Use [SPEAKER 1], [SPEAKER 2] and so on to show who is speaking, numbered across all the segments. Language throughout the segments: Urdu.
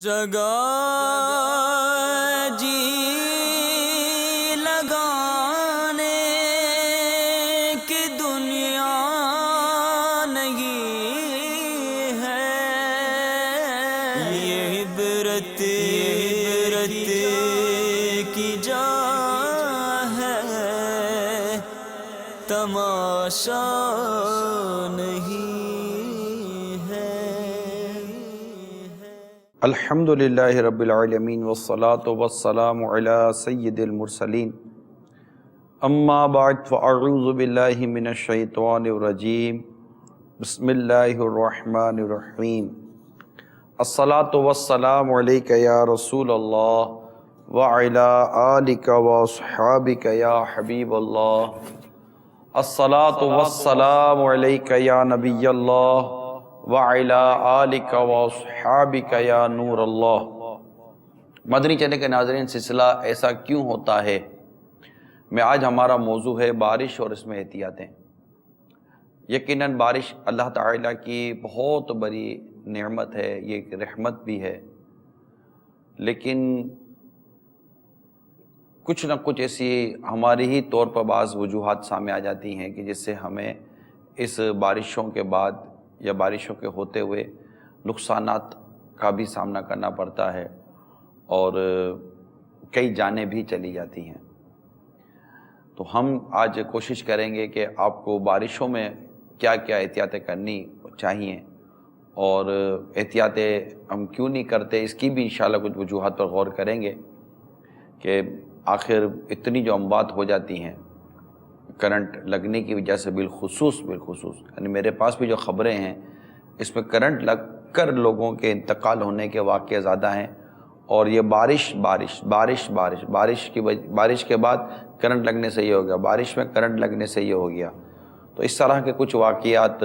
[SPEAKER 1] جگہ جی لگانے کی دنیا نہیں ہے، یہ عبرت کی جا ہے، تماشا نہیں ہے۔
[SPEAKER 2] الحمدللہ رب العالمین والصلاة والسلام علی سید المرسلین، اما بعد فاعوذ باللہ من الشیطان الرجیم، بسم اللہ الرحمن الرحیم۔ الصلاة والسلام علیک یا رسول اللہ وعلی آلک واصحابک یا حبیب اللہ، الصلاة والسلام علیک یا نبی اللہ وعلی آلک واصحابک یا نور اللہ۔ مدنی چینل کے ناظرین، سلسلہ ایسا کیوں ہوتا ہے میں آج ہمارا موضوع ہے بارش اور اس میں احتیاطیں۔ یقیناً بارش اللہ تعالیٰ کی بہت بڑی نعمت ہے، یہ ایک رحمت بھی ہے، لیکن کچھ نہ کچھ ایسی ہماری ہی طور پر بعض وجوہات سامنے آ جاتی ہیں کہ جس سے ہمیں اس بارشوں کے بعد یا بارشوں کے ہوتے ہوئے نقصانات کا بھی سامنا کرنا پڑتا ہے اور کئی جانیں بھی چلی جاتی ہیں۔ تو ہم آج کوشش کریں گے کہ آپ کو بارشوں میں کیا کیا احتیاطیں کرنی چاہیے اور احتیاطیں ہم کیوں نہیں کرتے، اس کی بھی انشاءاللہ کچھ وجوہات پر غور کریں گے کہ آخر اتنی جو اموات ہو جاتی ہیں کرنٹ لگنے کی وجہ سے، بالخصوص یعنی میرے پاس بھی جو خبریں ہیں اس میں کرنٹ لگ کر لوگوں کے انتقال ہونے کے واقعے زیادہ ہیں، اور یہ بارش کے بعد کرنٹ لگنے سے یہ ہو گیا، بارش میں کرنٹ لگنے سے یہ ہو گیا۔ تو اس طرح کے کچھ واقعات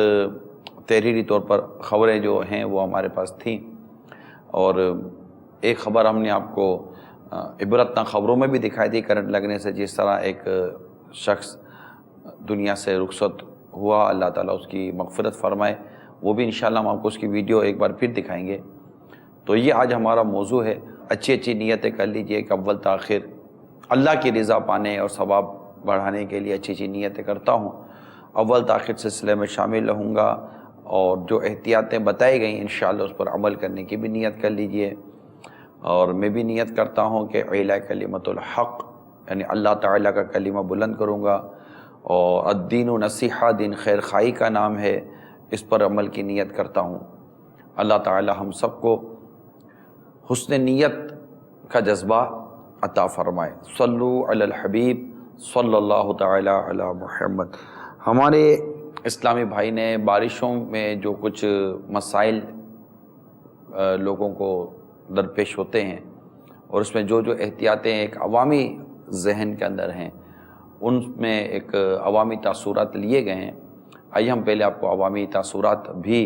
[SPEAKER 2] تحریری طور پر خبریں جو ہیں وہ ہمارے پاس تھیں، اور ایک خبر ہم نے آپ کو عبرتناک خبروں میں بھی دکھائی دی کرنٹ لگنے سے، جس طرح ایک شخص دنیا سے رخصت ہوا، اللہ تعالیٰ اس کی مغفرت فرمائے، وہ بھی انشاءاللہ ہم آپ کو اس کی ویڈیو ایک بار پھر دکھائیں گے۔ تو یہ آج ہمارا موضوع ہے، اچھی نیتیں کر لیجئے کہ اول تاخیر اللہ کی رضا پانے اور ثواب بڑھانے کے لیے اچھی نیتیں کرتا ہوں، اول تاخیر سلسلے میں شامل رہوں گا، اور جو احتیاطیں بتائی گئیں انشاءاللہ اس پر عمل کرنے کی بھی نیت کر لیجئے۔ اور میں بھی نیت کرتا ہوں کہ اعلاء کلمۃ الحق، یعنی اللہ تعالیٰ کا کلمہ بلند کروں گا، اور الدین و نصیحہ، دین خیر خواہی کا نام ہے، اس پر عمل کی نیت کرتا ہوں۔ اللہ تعالیٰ ہم سب کو حسن نیت کا جذبہ عطا فرمائے۔ صلو علی الحبیب صلی اللہ تعالیٰ علی محمد۔ ہمارے اسلامی بھائی نے بارشوں میں جو کچھ مسائل لوگوں کو درپیش ہوتے ہیں، اور اس میں جو احتیاطیں ایک عوامی ذہن کے اندر ہیں، ان میں ایک عوامی تاثرات لیے گئے ہیں۔ آئیے ہم پہلے آپ کو عوامی تاثرات بھی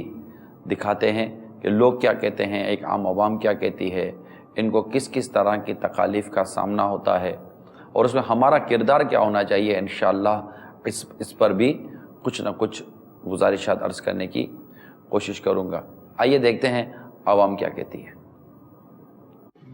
[SPEAKER 2] دکھاتے ہیں کہ لوگ کیا کہتے ہیں، ایک عام عوام کیا کہتی ہے، ان کو کس کس طرح کی تکالیف کا سامنا ہوتا ہے، اور اس میں ہمارا کردار کیا ہونا چاہیے۔ انشاءاللہ اس پر بھی کچھ نہ کچھ گزارشات عرض کرنے کی کوشش کروں گا۔ آئیے دیکھتے ہیں عوام کیا کہتی ہے۔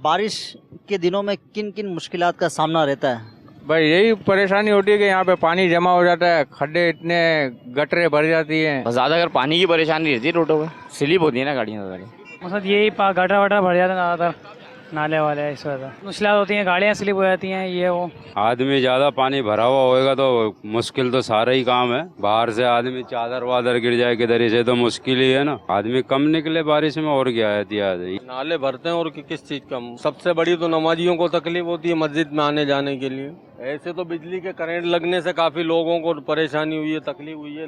[SPEAKER 3] بارش کے دنوں میں کن کن مشکلات کا سامنا رہتا ہے؟
[SPEAKER 4] بھائی یہی پریشانی ہوتی ہے کہ یہاں پہ پانی جمع ہو جاتا ہے، کھڈے اتنے، گٹریں بھر جاتی ہیں۔
[SPEAKER 5] بس زیادہ اگر پانی کی پریشانی رہتی ہے روڈوں پہ، سلیپ ہوتی ہے نا گاڑیاں زیادہ۔
[SPEAKER 6] مقصد یہی گٹر وٹر بھر جاتے ہیں زیادہ تر، نالے والے، اس وجہ سے مشکلات ہوتی ہیں، گاڑیاں سلپ ہو جاتی ہیں، یہ وہ۔
[SPEAKER 7] آدمی زیادہ پانی بھرا ہوا ہوئے گا تو مشکل تو سارا ہی کام ہے، باہر سے آدمی چادر وادر گر جائے کدھر ہی سے تو مشکل ہی ہے نا، آدمی کم نکلے بارش میں، اور کیا احتیاط ہے۔
[SPEAKER 8] نالے بھرتے ہیں اور کس چیز کا، سب سے بڑی تو نمازیوں کو تکلیف ہوتی ہے مسجد میں آنے جانے کے لیے۔ ایسے تو بجلی کے کرنٹ لگنے سے کافی لوگوں کو پریشانی ہوئی ہے، تکلیف ہوئی ہے،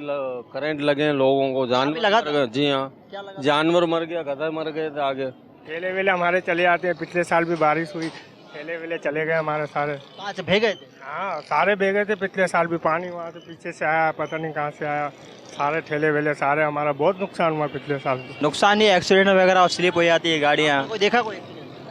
[SPEAKER 8] کرنٹ لگے ہیں لوگوں کو، جانور، جی ہاں، جانور مر گیا، گدھے مر گئے تھے آگے۔
[SPEAKER 6] ٹھیلے ویلے ہمارے چلے آتے ہیں، پچھلے سال بھی بارش ہوئی، ٹھیلے ویلے چلے گئے ہمارے سارے۔
[SPEAKER 3] کہاں سے بھیگ گئے تھے؟
[SPEAKER 6] ہاں سارے بھیگے تھے، پچھلے سال بھی پانی وہاں سے پیچھے سے آیا، پتہ نہیں کہاں سے آیا، سارے ٹھیلے ویلے سارے، ہمارا بہت نقصان ہوا پچھلے سال۔
[SPEAKER 9] نقصان ہی ایکسیڈنٹ وغیرہ اور سلپ ہو جاتی ہے گاڑیاں۔
[SPEAKER 3] کوئی دیکھا کوئی؟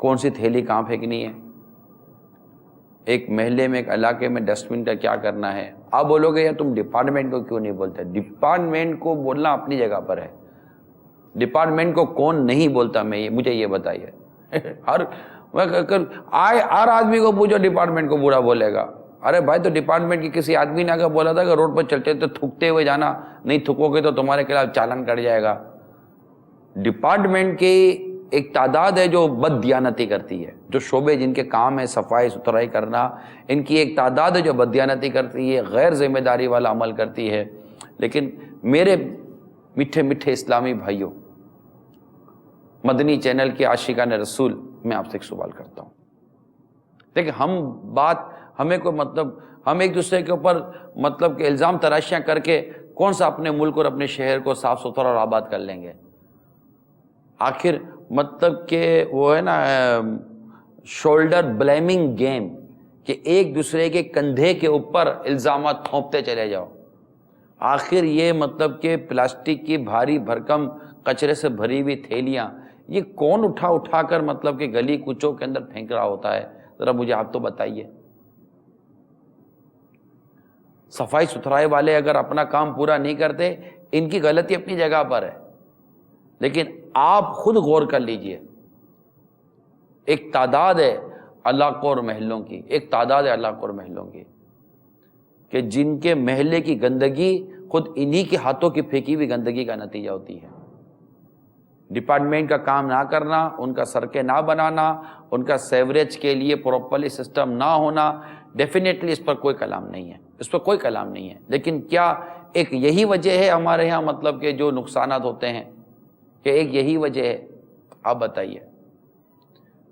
[SPEAKER 2] کون سی تھیلی کہاں پھینکنی ہے، ایک محلے میں ایک علاقے میں ڈسٹ بن کا کیا کرنا ہے. آپ بولو گے یار تم ڈپارٹمنٹ کو کیوں نہیں بولتے؟ ڈپارٹمنٹ کو بولنا اپنی جگہ پر ہے. ڈپارٹمنٹ کو کون نہیں بولتا مجھے یہ بتائیے. ہر آدمی کو پوچھو ڈپارٹمنٹ کو برا بولے گا. ارے بھائی تو ڈپارٹمنٹ کی کسی آدمی نے اگر بولا تھا کہ روڈ پر چلتے تو تھوکتے ہوئے جانا، نہیں تھوکو گے تو تمہارے خلاف چالان کٹ جائے گا. ڈپارٹمنٹ کی ایک تعداد ہے جو بد دیانتی کرتی ہے، جو شعبے جن کے کام ہے صفائی ستھرائی کرنا، ان کی ایک تعداد ہے جو بد دیانتی کرتی ہے، غیر ذمہ داری والا عمل کرتی ہے. لیکن میرے میٹھے میٹھے اسلامی بھائیوں، مدنی چینل کے عاشقان رسول، میں آپ سے ایک سوال کرتا ہوں. دیکھیں ہمیں کوئی ہم ایک دوسرے کے اوپر کہ الزام تراشیاں کر کے کون سا اپنے ملک اور اپنے شہر کو صاف ستھرا اور آباد کر لیں گے؟ آخر کہ وہ ہے نا شولڈر بلیمنگ گیم، کہ ایک دوسرے کے کندھے کے اوپر الزامات تھوپتے چلے جاؤ. آخر یہ کہ پلاسٹک کی بھاری بھرکم کچرے سے بھری ہوئی تھیلیاں یہ کون اٹھا کر کہ گلی کوچوں کے اندر پھینک رہا ہوتا ہے؟ ذرا مجھے آپ تو بتائیے. صفائی ستھرائی والے اگر اپنا کام پورا نہیں کرتے، ان کی غلطی اپنی جگہ پر ہے، لیکن آپ خود غور کر لیجئے. ایک تعداد ہے علاقوں اور محلوں کی، کہ جن کے محلے کی گندگی خود انہی کے ہاتھوں کی پھینکی ہوئی گندگی کا نتیجہ ہوتی ہے. ڈپارٹمنٹ کا کام نہ کرنا، ان کا سڑکیں نہ بنانا، ان کا سیوریج کے لیے پراپرلی سسٹم نہ ہونا، ڈیفینیٹلی اس پر کوئی کلام نہیں ہے. لیکن کیا ایک یہی وجہ ہے ہمارے ہاں کہ جو نقصانات ہوتے ہیں، کہ ایک یہی وجہ ہے؟ آپ بتائیے.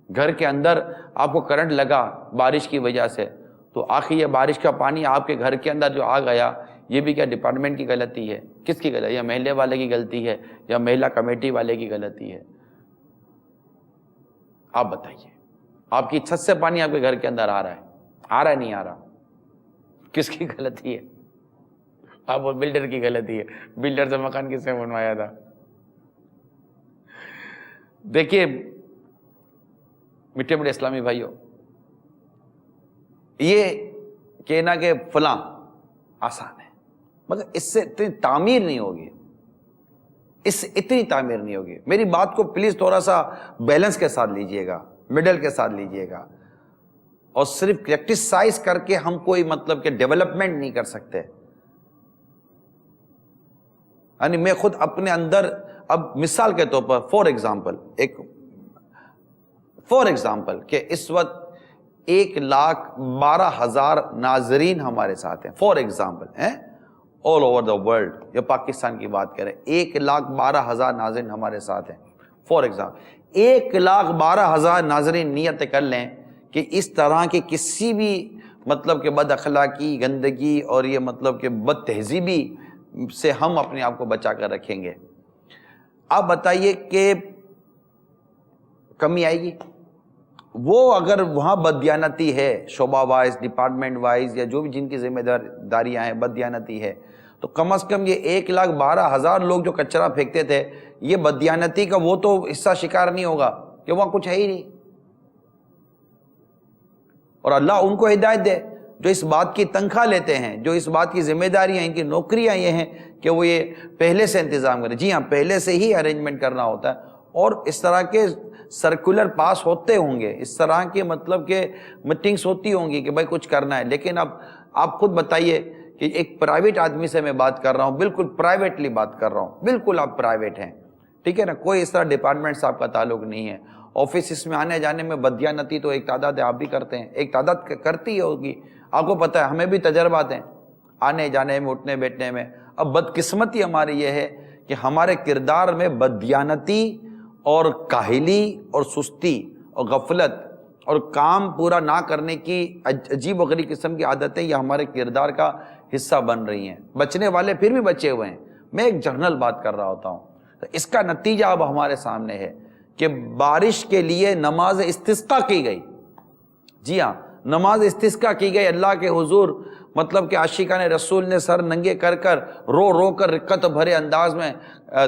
[SPEAKER 2] گھر کے اندر آپ کو کرنٹ لگا بارش کی وجہ سے، تو آخر یہ بارش کا پانی آپ کے گھر کے اندر جو آ گیا، یہ بھی کیا ڈپارٹمنٹ کی غلطی ہے؟ کس کی غلطی؟ یا محلے والے کی غلطی ہے، یا محلہ کمیٹی والے کی غلطی ہے؟ آپ بتائیے. آپ کی چھت سے پانی آپ کے گھر کے اندر آ رہا ہے نہیں آ رہا، کس کی غلطی ہے؟ آپ وہ بلڈر کی غلطی ہے. بلڈر سے مکان کس نے بنوایا تھا؟ دیکھیے میٹھے میٹھے اسلامی بھائیوں، یہ کہنا کہ فلاں آسان ہے، مگر اس سے اتنی تعمیر نہیں ہوگی. میری بات کو پلیز تھوڑا سا بیلنس کے ساتھ لیجئے گا، مڈل کے ساتھ لیجئے گا. اور صرف کریٹیسائز کر کے ہم کوئی کہ ڈیولپمنٹ نہیں کر سکتے. یعنی میں خود اپنے اندر، اب مثال کے طور پر فور ایگزامپل کہ اس وقت 1,12,000 ناظرین ہمارے ساتھ ہیں. For example all over the world, یا پاکستان کی بات کریں، 1,12,000 ناظرین ہمارے ساتھ ہیں. فور ایگزامپل 1,12,000 ناظرین نیت کر لیں کہ اس طرح کے کسی بھی کہ بد اخلاقی، گندگی اور یہ کہ بد تہذیبی سے ہم اپنے آپ کو بچا کر رکھیں گے. آپ بتائیے کہ کمی آئے گی؟ وہ اگر وہاں بددیانتی ہے، شعبہ وائز، ڈپارٹمنٹ وائز، یا جو بھی جن کی ذمہ داریاں ہیں، بددیانتی ہے، تو کم از کم یہ 1,12,000 لوگ جو کچرا پھینکتے تھے، یہ بددیانتی کا وہ تو حصہ شکار نہیں ہوگا کہ وہاں کچھ ہے ہی نہیں. اور اللہ ان کو ہدایت دے جو اس بات کی تنخواہ لیتے ہیں، جو اس بات کی ذمہ داریاں، ان کی نوکریاں یہ ہیں کہ وہ یہ پہلے سے انتظام کریں. جی ہاں، پہلے سے ہی ارینجمنٹ کرنا ہوتا ہے، اور اس طرح کے سرکولر پاس ہوتے ہوں گے، اس طرح کے کہ میٹنگز ہوتی ہوں گی کہ بھائی کچھ کرنا ہے. لیکن اب آپ خود بتائیے کہ ایک پرائیویٹ آدمی سے میں بات کر رہا ہوں، بالکل پرائیویٹلی بات کر رہا ہوں، بالکل آپ پرائیویٹ ہیں، ٹھیک ہے نا، کوئی اس طرح ڈپارٹمنٹ سے آپ کا تعلق نہیں ہے. آفیسز میں آنے جانے میں بددیانتی تو ایک تعداد ہے، آپ بھی کرتے ہیں، ایک تعداد کرتی ہوگی، آپ کو پتہ ہے، ہمیں بھی تجربات ہیں آنے جانے میں، اٹھنے بیٹھنے میں. اب بدقسمتی ہماری یہ ہے کہ ہمارے کردار میں بددیانتی اور کاہلی اور سستی اور غفلت اور کام پورا نہ کرنے کی عجیب و غریب قسم کی عادتیں یہ ہمارے کردار کا حصہ بن رہی ہیں. بچنے والے پھر بھی بچے ہوئے ہیں، میں ایک جنرل بات کر رہا ہوتا ہوں. تو اس کا نتیجہ اب ہمارے سامنے ہے کہ بارش کے لیے نماز استسقاء کی گئی. جی ہاں، نماز استسقاء کی گئی، اللہ کے حضور مطلب کہ عاشقان رسول نے سر ننگے کر کر رو رو کر رقت بھرے انداز میں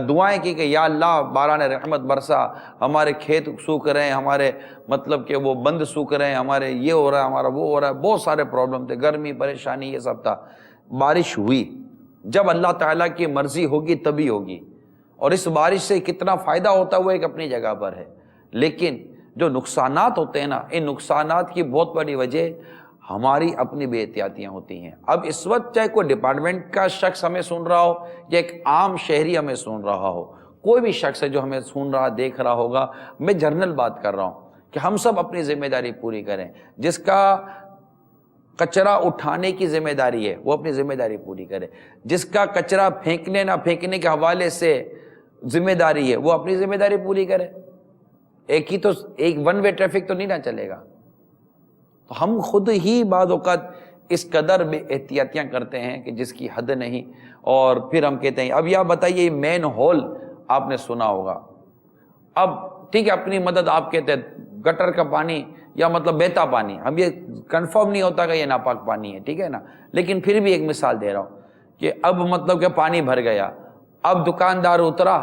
[SPEAKER 2] دعائیں کی کہ یا اللہ باران رحمت برسا، ہمارے کھیت سوکھ رہے ہیں، ہمارے مطلب کہ وہ بند سوکھ رہے ہیں، ہمارے یہ ہو رہا ہے، ہمارا وہ ہو رہا ہے، بہت سارے پرابلم تھے، گرمی پریشانی یہ سب تھا۔ بارش ہوئی، جب اللہ تعالیٰ کی مرضی ہوگی تبھی ہوگی، اور اس بارش سے کتنا فائدہ ہوتا ہے وہ ایک اپنی جگہ پر ہے، لیکن جو نقصانات ہوتے ہیں نا، ان نقصانات کی بہت بڑی وجہ ہماری اپنی بے احتیاطیاں ہوتی ہیں۔ اب اس وقت چاہے کوئی ڈپارٹمنٹ کا شخص ہمیں سن رہا ہو یا ایک عام شہری ہمیں سن رہا ہو، کوئی بھی شخص ہے جو ہمیں سن رہا دیکھ رہا ہوگا، میں جنرل بات کر رہا ہوں کہ ہم سب اپنی ذمہ داری پوری کریں۔ جس کا کچرا اٹھانے کی ذمہ داری ہے وہ اپنی ذمہ داری پوری کرے، جس کا کچرا پھینکنے نہ پھینکنے کے حوالے سے ذمہ داری ہے وہ اپنی ذمہ داری پوری کرے۔ ایک ون وے ٹریفک تو نہیں نہ چلے گا۔ تو ہم خود ہی بعض اوقات اس قدر بے احتیاطیاں کرتے ہیں کہ جس کی حد نہیں، اور پھر ہم کہتے ہیں اب یا بتائیے مین ہول آپ نے سنا ہوگا، اب ٹھیک ہے اپنی مدد آپ کہتے ہیں گٹر کا پانی یا مطلب بہتا پانی، ہم یہ کنفرم نہیں ہوتا کہ یہ ناپاک پانی ہے، ٹھیک ہے نا، لیکن پھر بھی ایک مثال دے رہا ہوں کہ اب مطلب کہ پانی بھر گیا، اب دکاندار اترا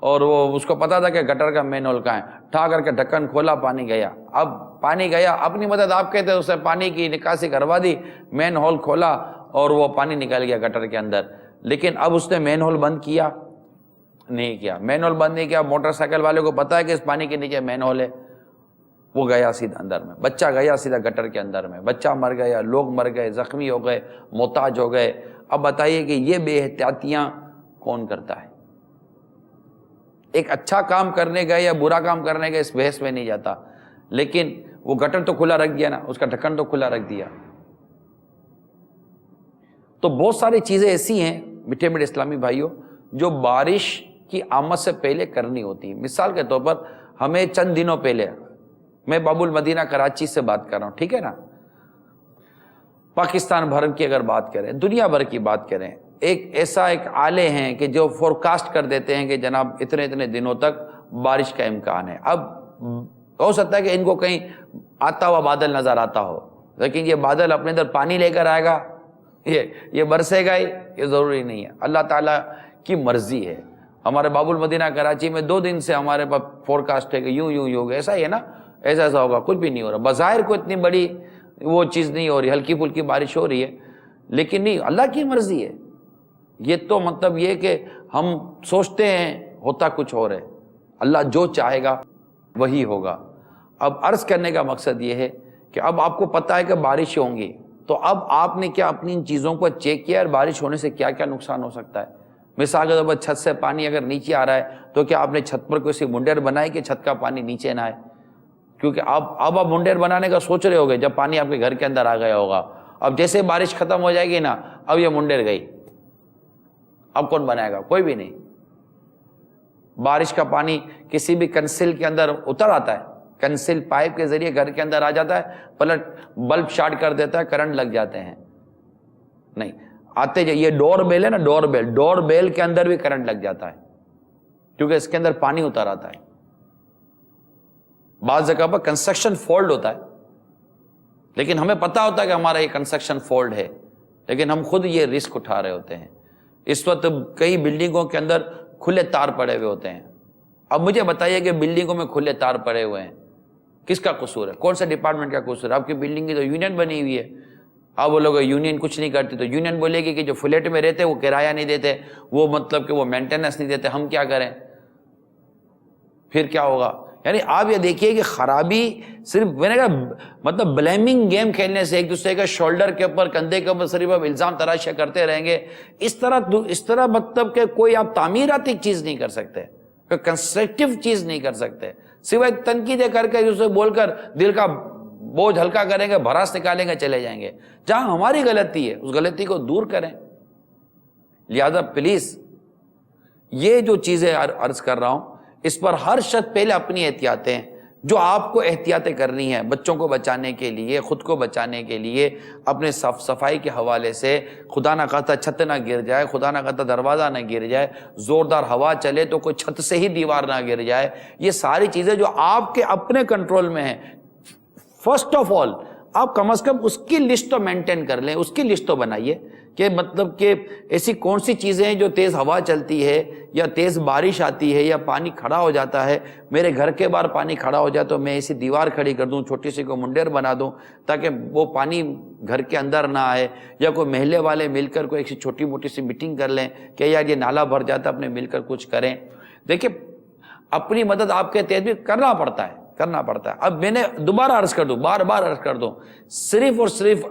[SPEAKER 2] اور وہ اس کو پتا تھا کہ گٹر کا مین ہول کہاں ہے، اٹھا کر کے ڈھکن کھولا، پانی گیا، اب پانی گیا، اپنی مدد آپ کہتے ہیں اسے پانی کی نکاسی کروا دی، مین ہول کھولا اور وہ پانی نکل گیا گٹر کے اندر، لیکن اب اس نے مین ہول بند کیا نہیں کیا، مین ہول بند نہیں کیا، موٹر سائیکل والے کو پتا ہے کہ اس پانی کے نیچے مین ہول ہے، وہ گیا سیدھا اندر میں، بچہ گیا سیدھا گٹر کے اندر میں، بچہ مر گیا، لوگ مر گئے، زخمی ہو گئے، محتاج ہو گئے۔ اب بتائیے کہ یہ بے احتیاطیاں کون کرتا ہے؟ ایک اچھا کام کرنے گئے یا برا کام کرنے گئے اس بحث میں نہیں جاتا، لیکن وہ گٹر تو کھلا رکھ دیا نا، اس کا ڈھکن تو کھلا رکھ دیا۔ تو بہت ساری چیزیں ایسی ہیں میٹھے میٹھے اسلامی بھائیوں جو بارش کی آمد سے پہلے کرنی ہوتی ہیں۔ مثال کے طور پر ہمیں چند دنوں پہلے، میں باب المدینہ کراچی سے بات کر رہا ہوں، ٹھیک ہے نا، پاکستان بھر کی اگر بات کریں، دنیا بھر کی بات کریں، ایک آلے ہیں کہ جو فورکاسٹ کر دیتے ہیں کہ جناب اتنے اتنے دنوں تک بارش کا امکان ہے۔ اب ہو سکتا ہے کہ ان کو کہیں آتا ہوا بادل نظر آتا ہو، لیکن یہ بادل اپنے اندر پانی لے کر آئے گا، یہ برسے گا ہی، یہ ضروری نہیں ہے، اللہ تعالیٰ کی مرضی ہے۔ ہمارے باب المدینہ کراچی میں 2 دن سے ہمارے پاس فورکاسٹ ہے کہ یوں ہوگا، ایسا ہی ہے نا، ایسا ہوگا، کچھ بھی نہیں ہو رہا، بظاہر کو اتنی بڑی وہ چیز نہیں ہو رہی، ہلکی پھلکی بارش ہو رہی ہے، لیکن نہیں، اللہ کی مرضی ہے۔ یہ تو مطلب یہ کہ ہم سوچتے ہیں ہوتا کچھ اور ہے، اللہ جو چاہے گا وہی ہوگا۔ اب عرض کرنے کا مقصد یہ ہے کہ اب آپ کو پتہ ہے کہ بارش ہوں گی، تو اب آپ نے کیا اپنی ان چیزوں کو چیک کیا اور بارش ہونے سے کیا کیا نقصان ہو سکتا ہے؟ مثال کے طور پر چھت سے پانی اگر نیچے آ رہا ہے تو کیا آپ نے چھت پر کوئی سی منڈیر بنائی کہ چھت کا پانی نیچے نہ آئے؟ کیونکہ اب آپ منڈیر بنانے کا سوچ رہے ہوگے جب پانی آپ کے گھر کے اندر آ گیا ہوگا، اب جیسے بارش ختم ہو جائے گی نا، اب یہ منڈیر گئی، اب کون بنائے گا؟ کوئی بھی نہیں۔ بارش کا پانی کسی بھی کنسل کے اندر اتر آتا ہے، کنسل پائپ کے ذریعے گھر کے اندر آ جاتا ہے، پلٹ بلب شارٹ کر دیتا ہے، کرنٹ لگ جاتے ہیں، نہیں آتے۔ یہ ڈور بیل ہے نا، ڈور بیل کے اندر بھی کرنٹ لگ جاتا ہے کیونکہ اس کے اندر پانی اتر آتا ہے۔ بعض جگہ پر کنسٹرکشن فالٹ ہوتا ہے، لیکن ہمیں پتا ہوتا ہے کہ ہمارا یہ کنسٹرکشن فالٹ ہے، لیکن ہم خود یہ رسک اٹھا رہے ہوتے ہیں۔ اس وقت کئی بلڈنگوں کے اندر کھلے تار پڑے ہوئے ہوتے ہیں۔ اب مجھے بتائیے کہ بلڈنگوں میں کھلے تار پڑے ہوئے ہیں، کس کا قصور ہے؟ کون سے ڈپارٹمنٹ کا قصور ہے؟ آپ کی بلڈنگ کی تو یونین بنی ہوئی ہے، اب وہ لوگ یونین کچھ نہیں کرتی، تو یونین بولے گی کہ جو فلیٹ میں رہتے وہ کرایہ نہیں دیتے، وہ مطلب کہ وہ مینٹیننس نہیں دیتے، ہم کیا کریں؟ پھر کیا ہوگا؟ یعنی آپ یہ دیکھیے کہ خرابی صرف میں نے کہا مطلب بلیمنگ گیم کھیلنے سے، ایک دوسرے کے شولڈر کے اوپر، کندھے کے اوپر صرف آپ الزام تراشیاں کرتے رہیں گے، اس طرح مطلب کہ کوئی آپ تعمیراتی چیز نہیں کر سکتے، کوئی کنسٹرکٹیو چیز نہیں کر سکتے، سوائے تنقیدیں کر کے اسے بول کر دل کا بوجھ ہلکا کریں گے، بھراس نکالیں گے، چلے جائیں گے۔ جہاں ہماری غلطی ہے اس غلطی کو دور کریں۔ لہذا پلیز یہ جو چیزیں عرض کر رہا ہوں اس پر ہر شخص پہلے اپنی احتیاطیں جو آپ کو احتیاطیں کرنی ہیں بچوں کو بچانے کے لیے، خود کو بچانے کے لیے، اپنے صفائی کے حوالے سے، خدا نہ خواستہ چھت نہ گر جائے، خدا نہ خواستہ دروازہ نہ گر جائے، زوردار ہوا چلے تو کوئی چھت سے ہی دیوار نہ گر جائے، یہ ساری چیزیں جو آپ کے اپنے کنٹرول میں ہیں۔ فرسٹ آف آل آپ کم از کم اس کی لسٹ تو مینٹین کر لیں، اس کی لسٹ تو بنائیے کہ مطلب کہ ایسی کون سی چیزیں ہیں جو تیز ہوا چلتی ہے یا تیز بارش آتی ہے یا پانی کھڑا ہو جاتا ہے، میرے گھر کے باہر پانی کھڑا ہو جائے تو میں ایسی دیوار کھڑی کر دوں، چھوٹی سی کو منڈیر بنا دوں تاکہ وہ پانی گھر کے اندر نہ آئے، یا کوئی محلے والے مل کر کوئی ایک چھوٹی موٹی سی میٹنگ کر لیں کہ یار یہ نالا بھر جاتا ہے، اپنے مل کر کچھ کریں۔ دیکھیں اپنی مدد آپ کے تحت بھی کرنا پڑتا ہے۔ اب میں نے دوبارہ عرض کر دوں، بار بار عرض کر دوں، صرف اور صرف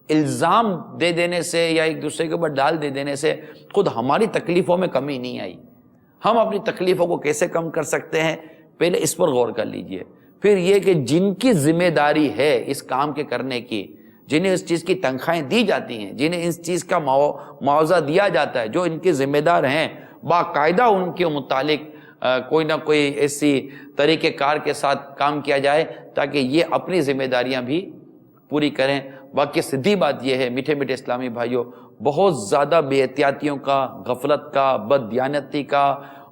[SPEAKER 2] الزام دے دینے سے یا ایک دوسرے کے اوپر ڈال دے دینے سے خود ہماری تکلیفوں میں کمی نہیں آئی۔ ہم اپنی تکلیفوں کو کیسے کم کر سکتے ہیں، پہلے اس پر غور کر لیجئے۔ پھر یہ کہ جن کی ذمہ داری ہے اس کام کے کرنے کی، جنہیں اس چیز کی تنخواہیں دی جاتی ہیں، جنہیں اس چیز کا معاوضہ دیا جاتا ہے، جو ان کے ذمہ دار ہیں، باقاعدہ ان کے متعلق کوئی نہ کوئی ایسی طریقہ کار کے ساتھ کام کیا جائے تاکہ یہ اپنی ذمہ داریاں بھی پوری کریں۔ باقی سیدھی بات یہ ہے میٹھے میٹھے اسلامی بھائیوں، بہت زیادہ بے احتیاطیوں کا، غفلت کا، بد دیانتی کا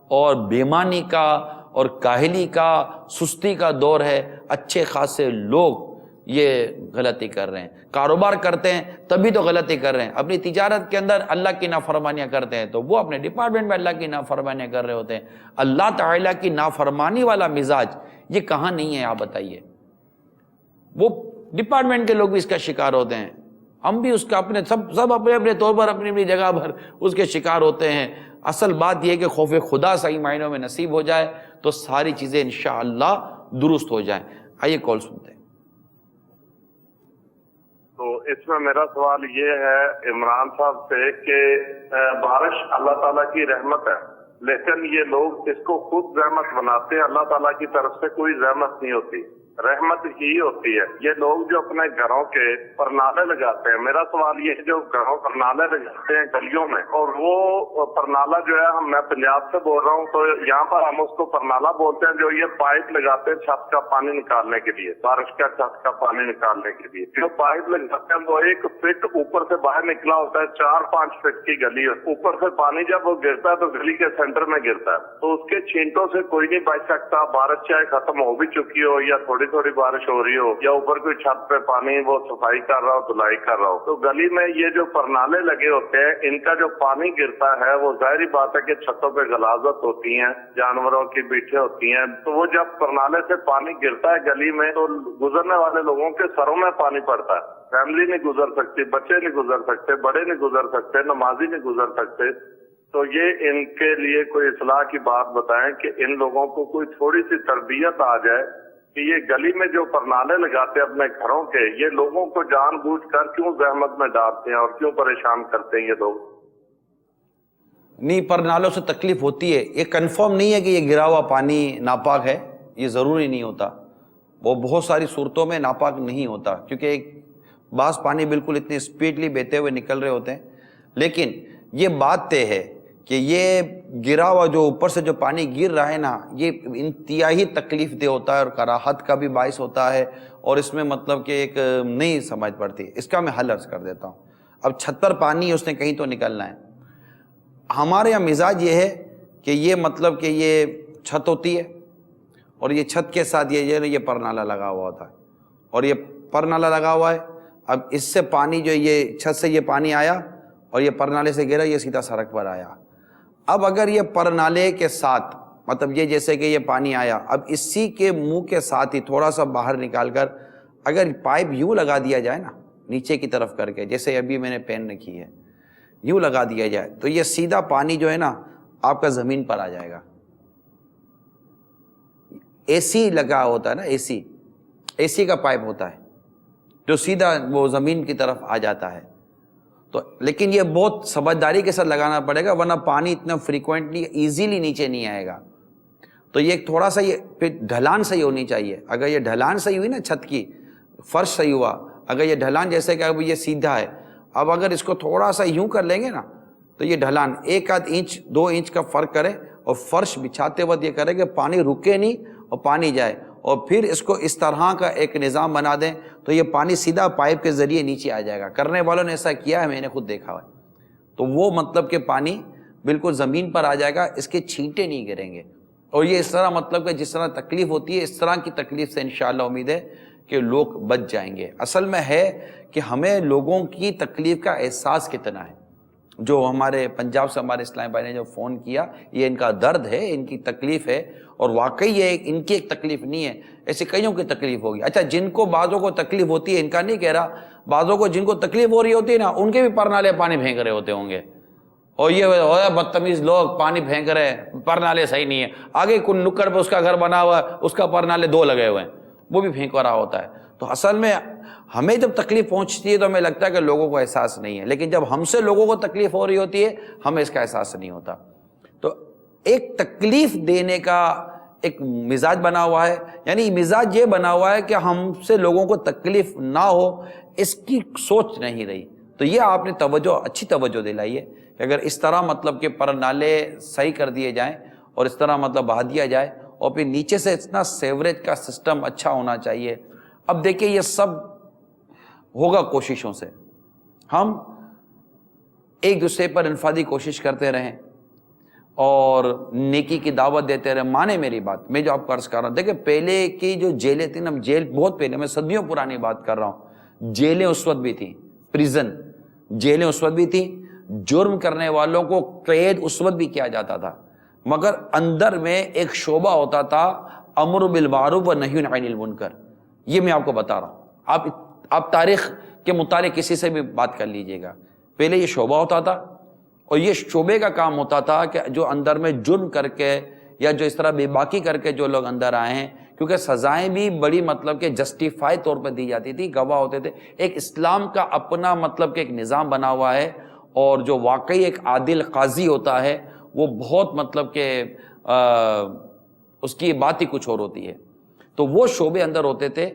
[SPEAKER 2] اور بےمانی کا اور کاہلی کا، سستی کا دور ہے۔ اچھے خاصے لوگ یہ غلطی کر رہے ہیں، کاروبار کرتے ہیں تبھی تو غلطی کر رہے ہیں، اپنی تجارت کے اندر اللہ کی نافرمانیاں کرتے ہیں تو وہ اپنے ڈپارٹمنٹ میں اللہ کی نافرمانیاں کر رہے ہوتے ہیں۔ اللہ تعالیٰ کی نافرمانی والا مزاج یہ کہاں نہیں ہے، آپ بتائیے؟ وہ ڈپارٹمنٹ کے لوگ بھی اس کا شکار ہوتے ہیں، ہم بھی اس کا اپنے سب اپنے اپنے طور پر اپنی اپنی جگہ پر اس کے شکار ہوتے ہیں۔ اصل بات یہ ہے کہ خوف خدا صحیح معنوں میں نصیب ہو جائے تو ساری چیزیں انشاءاللہ درست ہو جائیں۔ آئیے کال سنتے ہیں۔
[SPEAKER 10] تو اس میں میرا سوال یہ ہے عمران صاحب سے کہ بارش اللہ تعالیٰ کی رحمت ہے، لیکن یہ لوگ اس کو خود رحمت بناتے ہیں، اللہ تعالیٰ کی طرف سے کوئی رحمت نہیں ہوتی، رحمت ہی ہوتی ہے۔ یہ لوگ جو اپنے گھروں کے پرنالے لگاتے ہیں، میرا سوال یہ ہے جو گھروں پرنالے لگاتے ہیں گلیوں میں، اور وہ پرنالا جو ہے میں پنجاب سے بول رہا ہوں تو یہاں پر ہم اس کو پرنالا بولتے ہیں، جو یہ پائپ لگاتے ہیں چھت کا پانی نکالنے کے لیے، بارش کا چھت کا پانی نکالنے کے لیے جو پائپ لگاتے ہیں وہ 1 فٹ اوپر سے باہر نکلا ہوتا ہے، 4-5 فٹ کی گلی ہے، اوپر سے پانی جب وہ گرتا ہے تو گلی کے سینٹر میں گرتا ہے، تو اس کے چھینٹوں سے کوئی نہیں بچ سکتا، بارش چاہے ختم ہو بھی چکی ہو یا تھوڑی بارش ہو رہی ہو یا اوپر کوئی چھت پہ پانی وہ صفائی کر رہا ہو دھلائی کر رہا ہو، تو گلی میں یہ جو پرنالے لگے ہوتے ہیں ان کا جو پانی گرتا ہے وہ ظاہری بات ہے کہ چھتوں پہ غلاظت ہوتی ہیں، جانوروں کی بیٹھیں ہوتی ہیں، تو وہ جب پرنالے سے پانی گرتا ہے گلی میں تو گزرنے والے لوگوں کے سروں میں پانی پڑتا ہے، فیملی نہیں گزر سکتی، بچے نہیں گزر سکتے، بڑے نہیں گزر سکتے، نمازی نہیں گزر سکتے۔ تو یہ ان کے لیے کوئی اصلاح کی بات بتائیں کہ ان لوگوں کو کوئی تھوڑی سی تربیت آ جائے کہ یہ گلی میں جو پرنالے لگاتے ہیں اپنے گھروں کے، یہ لوگوں کو جان بوجھ کر کیوں زحمت میں ڈالتے ہیں اور کیوں پریشان کرتے ہیں یہ لوگ؟
[SPEAKER 2] نہیں، پرنالوں سے تکلیف ہوتی ہے، یہ کنفرم نہیں ہے کہ یہ گرا ہوا پانی ناپاک ہے، یہ ضروری نہیں ہوتا، وہ بہت ساری صورتوں میں ناپاک نہیں ہوتا کیونکہ ایک بعض پانی بالکل اتنی اسپیڈلی بہتے ہوئے نکل رہے ہوتے ہیں، لیکن یہ بات طے ہے کہ یہ گرا ہوا جو اوپر سے جو پانی گر رہا ہے نا، یہ انتہائی تکلیف دہ ہوتا ہے اور کراہت کا بھی باعث ہوتا ہے، اور اس میں مطلب کہ ایک نہیں سمجھ پڑتی۔ اس کا میں حل عرض کر دیتا ہوں۔ اب چھت پر پانی اس نے کہیں تو نکلنا ہے، ہمارے یہاں مزاج یہ ہے کہ یہ مطلب کہ یہ چھت ہوتی ہے اور یہ چھت کے ساتھ یہ پرنالا لگا ہوا ہوتا ہے، اور یہ پرنالا لگا ہوا ہے، اب اس سے پانی جو یہ چھت سے یہ پانی آیا اور یہ پرنالے سے گرا، یہ سیدھا سڑک پر آیا۔ اب اگر یہ پرنالے کے ساتھ مطلب یہ جیسے کہ یہ پانی آیا، اب اسی کے منہ کے ساتھ ہی تھوڑا سا باہر نکال کر اگر پائپ یوں لگا دیا جائے نا نیچے کی طرف کر کے، جیسے ابھی میں نے پین رکھی ہے، یوں لگا دیا جائے تو یہ سیدھا پانی جو ہے نا آپ کا زمین پر آ جائے گا۔ اے سی لگا ہوتا ہے نا، اے سی کا پائپ ہوتا ہے جو سیدھا وہ زمین کی طرف آ جاتا ہے، تو لیکن یہ بہت سمجھداری کے ساتھ لگانا پڑے گا ورنہ پانی اتنا فریکوینٹلی ایزیلی نیچے نہیں آئے گا۔ تو یہ تھوڑا سا یہ پھر ڈھلان صحیح ہونی چاہیے، اگر یہ ڈھلان صحیح ہوئی نا، چھت کی فرش صحیح ہوا، اگر یہ ڈھلان جیسے کہ اب یہ سیدھا ہے، اب اگر اس کو تھوڑا سا یوں کر لیں گے نا تو یہ ڈھلان 1 انچ 2 انچ کا فرق کرے اور فرش بچھاتے وقت یہ کرے کہ پانی رکے نہیں اور پانی جائے، اور پھر اس کو اس طرح کا ایک نظام بنا دیں تو یہ پانی سیدھا پائپ کے ذریعے نیچے آ جائے گا۔ کرنے والوں نے ایسا کیا ہے، میں نے خود دیکھا ہے، تو وہ مطلب کہ پانی بالکل زمین پر آ جائے گا، اس کے چھینٹے نہیں گریں گے، اور یہ اس طرح مطلب کہ جس طرح تکلیف ہوتی ہے اس طرح کی تکلیف سے انشاءاللہ امید ہے کہ لوگ بچ جائیں گے. اصل میں ہے کہ ہمیں لوگوں کی تکلیف کا احساس کتنا ہے. جو ہمارے پنجاب سے ہمارے اسلام بھائی نے جو فون کیا، یہ ان کا درد ہے، ان کی تکلیف ہے، اور واقعی یہ ان کی ایک تکلیف نہیں ہے، ایسے کئیوں کی تکلیف ہوگی. اچھا، جن کو بعضوں کو تکلیف ہوتی ہے، ان کا نہیں کہہ رہا، بعضوں کو جن کو تکلیف ہو رہی ہوتی ہے نا، ان کے بھی پرنالے پانی پھینک رہے ہوتے ہوں گے، اور یہ بدتمیز لوگ پانی پھینک رہے ہیں، پرنالے صحیح نہیں ہے. آگے کن نکڑ پہ اس کا گھر بنا ہوا ہے، اس کا پرنالے 2 لگے ہوئے ہیں، وہ بھی پھینک رہا ہوتا ہے. تو اصل میں ہمیں جب تکلیف پہنچتی ہے تو ہمیں لگتا ہے کہ لوگوں کو احساس نہیں ہے، لیکن جب ہم سے لوگوں کو تکلیف ہو رہی ہوتی ہے ہمیں اس کا احساس نہیں ہوتا. تو ایک تکلیف دینے کا ایک مزاج بنا ہوا ہے، یعنی مزاج یہ بنا ہوا ہے کہ ہم سے لوگوں کو تکلیف نہ ہو، اس کی سوچ نہیں رہی. تو یہ آپ نے اچھی توجہ دلائی ہے کہ اگر اس طرح مطلب کہ پر نالے صحیح کر دیے جائیں اور اس طرح مطلب بہا دیا جائے، اور پھر نیچے سے اتنا سیوریج کا سسٹم اچھا ہونا چاہیے. اب دیکھیں یہ سب ہوگا کوششوں سے. ہم ایک دوسرے پر انفرادی کوشش کرتے رہیں اور نیکی کی دعوت دیتے رہیں. مانے میری بات، میں جو آپ کو عرض کر رہا ہوں، دیکھیں پہلے کی جو جیلیں تھیں نا، جیل بہت پہلے، میں صدیوں پرانی بات کر رہا ہوں، جیلیں اس وقت بھی تھیں، پریزن جیلیں اس وقت بھی تھیں، جرم کرنے والوں کو قید اس وقت بھی کیا جاتا تھا، مگر اندر میں ایک شعبہ ہوتا تھا امر بالمعروف و نہی عن المنکر. یہ میں آپ کو بتا رہا ہوں، آپ تاریخ کے مطالعے کسی سے بھی بات کر لیجئے گا، پہلے یہ شعبہ ہوتا تھا، اور یہ شعبے کا کام ہوتا تھا کہ جو اندر میں جرم کر کے یا جو اس طرح بے باکی کر کے جو لوگ اندر آئے ہیں، کیونکہ سزائیں بھی بڑی مطلب کہ جسٹیفائی طور پہ دی جاتی تھی، گواہ ہوتے تھے. ایک اسلام کا اپنا مطلب کہ ایک نظام بنا ہوا ہے، اور جو واقعی ایک عادل قاضی ہوتا ہے وہ بہت مطلب کہ اس کی بات ہی کچھ اور ہوتی ہے. تو وہ شعبے اندر ہوتے تھے،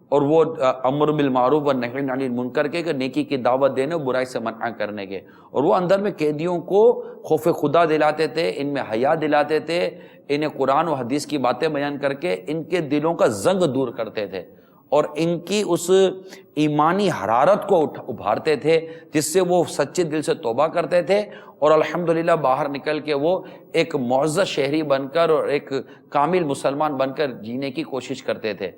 [SPEAKER 2] اور وہ امر بالمعروف و نہی عن المنکر کے، کہ نیکی کی دعوت دینے اور برائی سے منع کرنے کے. اور وہ اندر میں قیدیوں کو خوف خدا دلاتے تھے، ان میں حیا دلاتے تھے، انہیں قرآن و حدیث کی باتیں بیان کر کے ان کے دلوں کا زنگ دور کرتے تھے، اور ان کی اس ایمانی حرارت کو ابھارتے تھے، جس سے وہ سچے دل سے توبہ کرتے تھے، اور الحمدللہ باہر نکل کے وہ ایک معزز شہری بن کر اور ایک کامل مسلمان بن کر جینے کی کوشش کرتے تھے.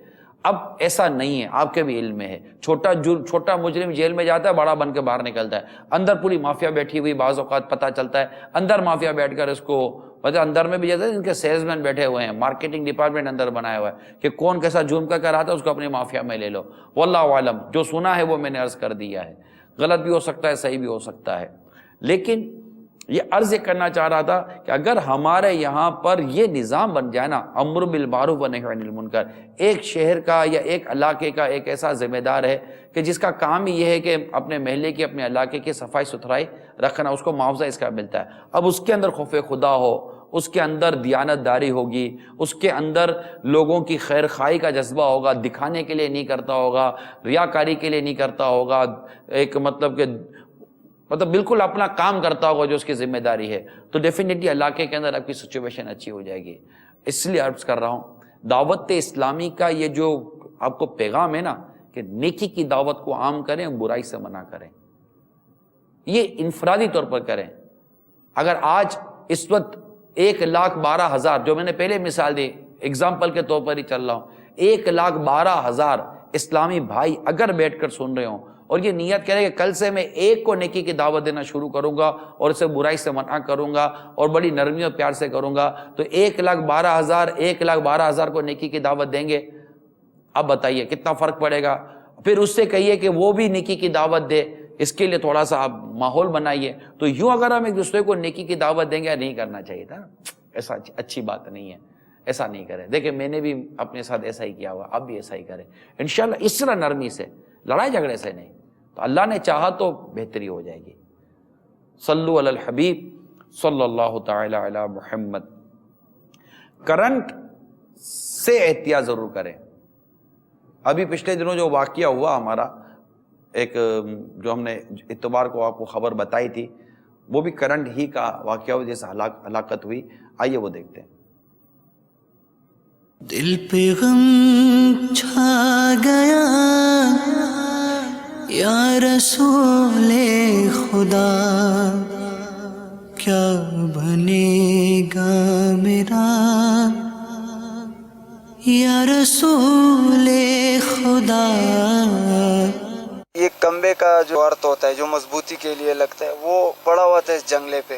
[SPEAKER 2] اب ایسا نہیں ہے، آپ کے بھی علم میں ہے. چھوٹا مجرم جیل میں جاتا ہے، بڑا بن کے باہر نکلتا ہے. اندر پوری مافیا بیٹھی ہوئی، بعض اوقات پتہ چلتا ہے اندر مافیا بیٹھ کر اس کو، مطلب اندر میں بھی جیسے ان کے سیلز مین بیٹھے ہوئے ہیں، مارکیٹنگ ڈپارٹمنٹ اندر بنایا ہوا ہے کہ کون کیسا جرم کا کراتا ہے اس کو اپنی مافیا میں لے لو. واللہ عالم، جو سنا ہے وہ میں نے عرض کر دیا ہے، غلط بھی ہو سکتا ہے، صحیح بھی ہو سکتا ہے. لیکن یہ عرض کرنا چاہ رہا تھا کہ اگر ہمارے یہاں پر یہ نظام بن جائے نا، امر بالمعروف و نہی عن المنکر، ایک شہر کا یا ایک علاقے کا ایک ایسا ذمہ دار ہے کہ جس کا کام ہی یہ ہے کہ اپنے محلے کی، اپنے علاقے کی صفائی ستھرائی رکھنا، اس کو معاوضہ اس کا ملتا ہے. اب اس کے اندر خوف خدا ہو، اس کے اندر دیانت داری ہوگی، اس کے اندر لوگوں کی خیر خواہی کا جذبہ ہوگا، دکھانے کے لیے نہیں کرتا ہوگا، ریاکاری کے لیے نہیں کرتا ہوگا، ایک مطلب بالکل اپنا کام کرتا ہوگا جو اس کی ذمہ داری ہے، تو ڈیفینیٹلی علاقے کے اندر آپ کی سچویشن اچھی ہو جائے گی. اس لیے عرض کر رہا ہوں، دعوت اسلامی کا یہ جو آپ کو پیغام ہے نا کہ نیکی کی دعوت کو عام کریں، برائی سے منع کریں، یہ انفرادی طور پر کریں. اگر آج اس وقت 1,12,000، جو میں نے پہلے مثال دی، اگزامپل کے طور پر ہی چل رہا ہوں، 1,12,000 اسلامی بھائی اگر بیٹھ کر سن رہے ہوں اور یہ نیت کرے کہ کل سے میں ایک کو نیکی کی دعوت دینا شروع کروں گا اور اسے برائی سے منع کروں گا اور بڑی نرمی اور پیار سے کروں گا، تو 1,12,000 کو نیکی کی دعوت دیں گے. اب بتائیے کتنا فرق پڑے گا. پھر اس سے کہیے کہ وہ بھی نیکی کی دعوت دے، اس کے لیے تھوڑا سا آپ ماحول بنائیے. تو یوں اگر ہم ایک دوسرے کو نیکی کی دعوت دیں گے، نہیں کرنا چاہیے تھا، ایسا اچھی بات نہیں ہے، ایسا نہیں کریں. دیکھیں میں نے بھی اپنے ساتھ ایسا ہی کیا ہوا، آپ بھی ایسا ہی کریں انشاءاللہ، اس طرح نرمی سے، لڑائی جھگڑے سے نہیں. تو اللہ نے چاہا تو بہتری ہو جائے گی. صلو علی الحبیب صلی اللہ تعالی علی محمد. کرنٹ سے احتیاط ضرور کریں. ابھی پچھلے دنوں جو واقعہ ہوا ہمارا، ایک جو ہم نے اتوار کو آپ کو خبر بتائی تھی، وہ بھی کرنٹ ہی کا واقعہ ہوا، جیسے ہلاکت ہوئی. آئیے وہ دیکھتے ہیں.
[SPEAKER 1] دل پہ غم چھا گیا یا رسول خدا، کیا بنے گا میرا یا رسول خدا.
[SPEAKER 11] یہ کمبے کا جو ارتھ ہوتا ہے جو مضبوطی کے لیے لگتا ہے وہ پڑا ہوا تھا اس جنگلے پہ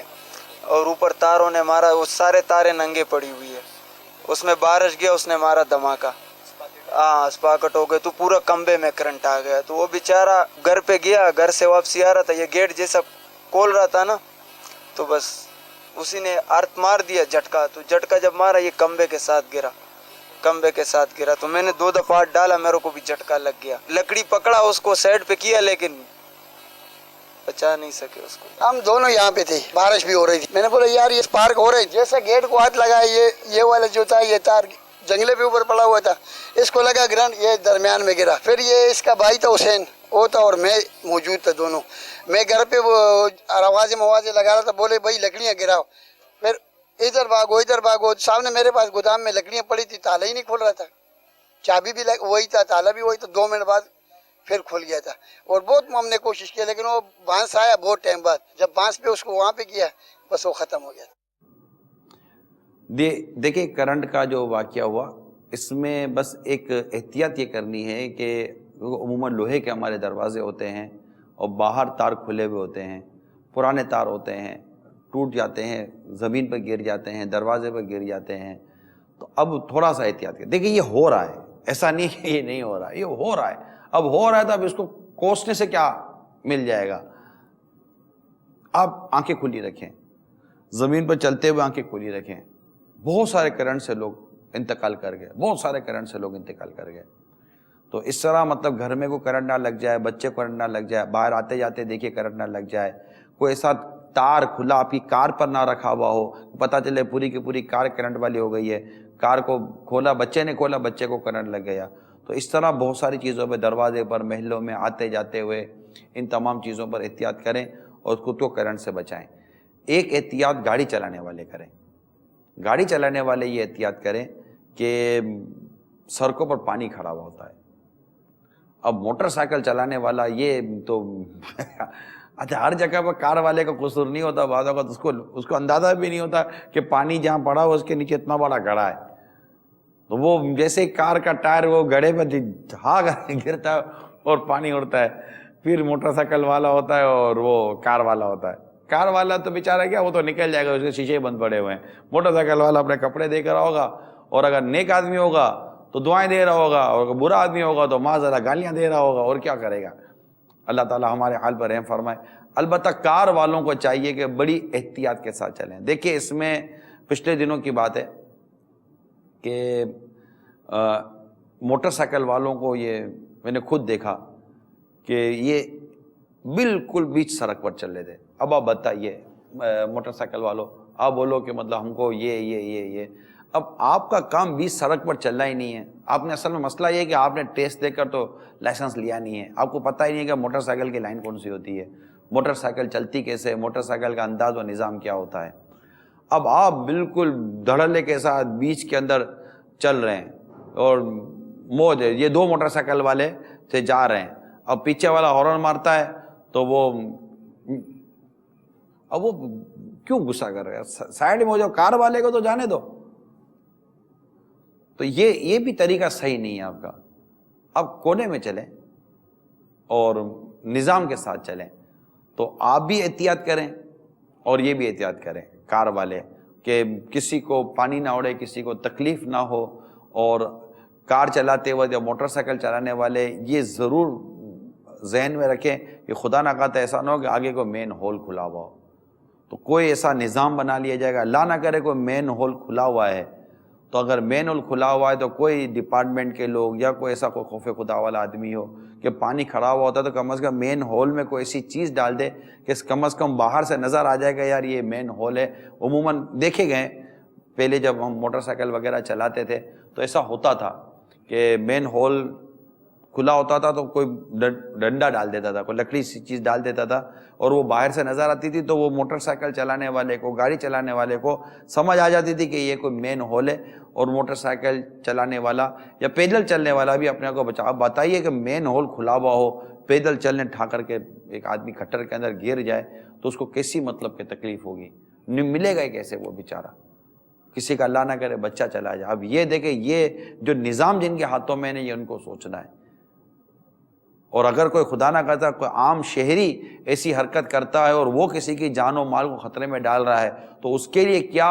[SPEAKER 11] اور اوپر تاروں نے مارا, وہ سارے تاریں ننگے پڑی ہوئی ہے, اس میں بارش گیا اس نے مارا دھماکہ, ہاں اسپاکٹ ہو گئے تو پورا کمبے میں کرنٹ آ گیا. تو وہ بیچارہ گھر پہ گیا, گھر سے واپسی آ رہا تھا, یہ گیٹ جیسا کھول رہا تھا نا تو بس اسی نے ارتھ مار دیا جھٹکا. تو جھٹکا جب مارا یہ کمبے کے ساتھ گرا, کمبے کے ساتھ گرا. تو میں نے 2 دفعہ ہاتھ ڈالا, میرے کو بھی جھٹکا لگ گیا. لکڑی پکڑا, اس کو سائڈ پہ کیا لیکن بچا نہیں سکے اس کو.
[SPEAKER 12] ہم دونوں یہاں پہ تھے, بارش بھی ہو رہی تھی. میں نے بولا یار یہ پارک ہو رہے, جیسا گیٹ کو ہاتھ لگایا یہ والا جو تھا یہ تار جنگلے پہ اوپر پڑا ہوا تھا, اس کو لگا گرانٹ, یہ درمیان میں گرا. پھر یہ اس کا بھائی تھا حسین, وہ تھا اور میں موجود تھا دونوں. میں گھر پہ وہ موازے لگا رہا تھا, بولے بھائی لکڑیاں گراؤ. پھر ادھر بھاگو. سامنے میرے پاس گودام میں لکڑیاں پڑی تھی, تالا ہی نہیں کھول رہا تھا, چابی بھی وہی تھا, تالا بھی وہی تھا. 2 منٹ بعد پھر کھل گیا تھا. اور بہت ہم نے کوشش کی لیکن وہ بانس آیا بہت ٹائم بعد. جب بانس پہ اس کو وہاں پہ کیا بس وہ ختم ہو گیا.
[SPEAKER 2] دیکھیں کرنٹ کا جو واقعہ ہوا اس میں بس ایک احتیاط یہ کرنی ہے کہ عموماً لوہے کے ہمارے دروازے ہوتے ہیں اور باہر تار کھلے ہوئے ہوتے ہیں, پرانے تار ہوتے ہیں, ٹوٹ جاتے ہیں, زمین پہ گر جاتے ہیں, دروازے پہ گر جاتے ہیں. تو اب تھوڑا سا احتیاط کریں. دیکھیں یہ ہو رہا ہے, ایسا نہیں کہ یہ نہیں ہو رہا, یہ ہو رہا ہے. اب ہو رہا ہے تو اب اس کو کوسنے سے کیا مل جائے گا. آپ آنکھیں کھلی رکھیں, زمین پہ چلتے ہوئے آنکھیں کھلی رکھیں. بہت سارے کرنٹ سے لوگ انتقال کر گئے, بہت سارے کرنٹ سے لوگ انتقال کر گئے. تو اس طرح مطلب گھر میں کوئی کرنٹ نہ لگ جائے, بچے کو کرنٹ نہ لگ جائے, باہر آتے جاتے دیکھیے کرنٹ نہ لگ جائے, کوئی ایسا تار کھلا آپ کی کار پر نہ رکھا ہوا ہو, پتہ چلے پوری کی پوری کار کرنٹ والی ہو گئی ہے, کار کو کھولا, بچے نے کھولا, بچے کو کرنٹ لگ گیا. تو اس طرح بہت ساری چیزوں پہ, دروازے پر, محلوں میں آتے جاتے ہوئے ان تمام چیزوں پر احتیاط کریں اور خود کو کرنٹ سے بچائیں. ایک احتیاط گاڑی چلانے والے کریں. گاڑی چلانے والے یہ احتیاط کریں کہ سڑکوں پر پانی کھڑا ہوا ہوتا ہے. اب موٹر سائیکل چلانے والا یہ تو اچھا ہر جگہ پر کار والے کا قصور نہیں ہوتا, بعض اوقات اس کو اندازہ بھی نہیں ہوتا کہ پانی جہاں پڑا ہو اس کے نیچے اتنا بڑا گڑھا ہے. تو وہ جیسے کار کا ٹائر وہ گڑھے پہ گرتا ہے اور پانی اڑتا ہے. پھر موٹر سائیکل والا ہوتا ہے اور وہ کار والا ہوتا ہے. کار والا تو بیچارہ کیا, وہ تو نکل جائے گا, اس کے شیشے بند پڑے ہوئے ہیں. موٹر سائیکل والا اپنے کپڑے دے کر ہوگا, اور اگر نیک آدمی ہوگا تو دعائیں دے رہا ہوگا, اور اگر برا آدمی ہوگا تو معذرہ گالیاں دے رہا ہوگا, اور کیا کرے گا. اللہ تعالیٰ ہمارے حال پر رحم فرمائے. البتہ کار والوں کو چاہیے کہ بڑی احتیاط کے ساتھ چلیں. دیکھیے اس میں پچھلے دنوں کی بات ہے کہ موٹر سائیکل والوں کو یہ میں نے خود دیکھا کہ یہ بالکل بیچ سڑک پر چل رہے تھے. اب آپ بتائیے موٹر سائیکل والوں, آپ بولو کہ مطلب ہم کو یہ اب آپ کا کام بیچ سڑک پر چلنا ہی نہیں ہے. آپ نے اصل میں مسئلہ یہ ہے کہ آپ نے ٹیسٹ دے کر تو لائسنس لیا نہیں ہے, آپ کو پتہ ہی نہیں ہے کہ موٹر سائیکل کی لائن کون سی ہوتی ہے, موٹر سائیکل چلتی کیسے, موٹر سائیکل کا انداز و نظام کیا ہوتا ہے. اب آپ بالکل دھڑلے کے ساتھ بیچ کے اندر چل رہے ہیں اور موج ہے, یہ 2 موٹر سائیکل والے سے جا رہے ہیں. اب پیچھے والا ہارن مارتا ہے تو وہ کیوں غصہ کر رہے ہیں, سائڈ میں ہو جاؤ, کار والے کو تو جانے دو. تو یہ بھی طریقہ صحیح نہیں ہے آپ کا. آپ کونے میں چلیں اور نظام کے ساتھ چلیں. تو آپ بھی احتیاط کریں اور یہ بھی احتیاط کریں کار والے کہ کسی کو پانی نہ اڑے, کسی کو تکلیف نہ ہو. اور کار چلاتے وقت یا موٹر سائیکل چلانے والے یہ ضرور ذہن میں رکھیں کہ خدا نہ خواستہ ایسا نہ ہو کہ آگے کوئی مین ہول کھلا ہوا ہو. تو کوئی ایسا نظام بنا لیا جائے گا, اللہ نہ کرے کوئی مین ہول کھلا ہوا ہے, تو اگر مین ہول کھلا ہوا ہے تو کوئی ڈپارٹمنٹ کے لوگ یا کوئی ایسا کوئی خوف خدا والا آدمی ہو کہ پانی کھڑا ہوا ہوتا ہے تو کم از کم مین ہول میں کوئی ایسی چیز ڈال دے کہ کم از کم باہر سے نظر آ جائے گا یار یہ مین ہول ہے. عموماً دیکھے گئے پہلے جب ہم موٹر سائیکل وغیرہ چلاتے تھے تو ایسا ہوتا تھا کہ مین ہول کھلا ہوتا تھا تو کوئی ڈنڈا ڈال دیتا تھا, کوئی لکڑی سی چیز ڈال دیتا تھا, اور وہ باہر سے نظر آتی تھی تو وہ موٹر سائیکل چلانے والے کو, گاڑی چلانے والے کو سمجھ آ جاتی تھی کہ یہ کوئی مین ہول ہے. اور موٹر سائیکل چلانے والا یا پیدل چلنے والا بھی اپنے کو بچا. اب بتائیے کہ مین ہول کھلا ہوا ہو, پیدل چلنے ٹھا کر کے ایک آدمی کھٹر کے اندر گر جائے تو اس کو کیسی مطلب کہ تکلیف ہوگی, ملے گا کیسے وہ بیچارہ, کسی کا اللہ نہ کرے بچہ چلا جائے. اب یہ دیکھیں یہ جو نظام جن کے ہاتھوں میں ہے یہ ان کو سوچنا ہے. اور اگر کوئی خدا نہ کرتا کوئی عام شہری ایسی حرکت کرتا ہے اور وہ کسی کی جان و مال کو خطرے میں ڈال رہا ہے تو اس کے لیے کیا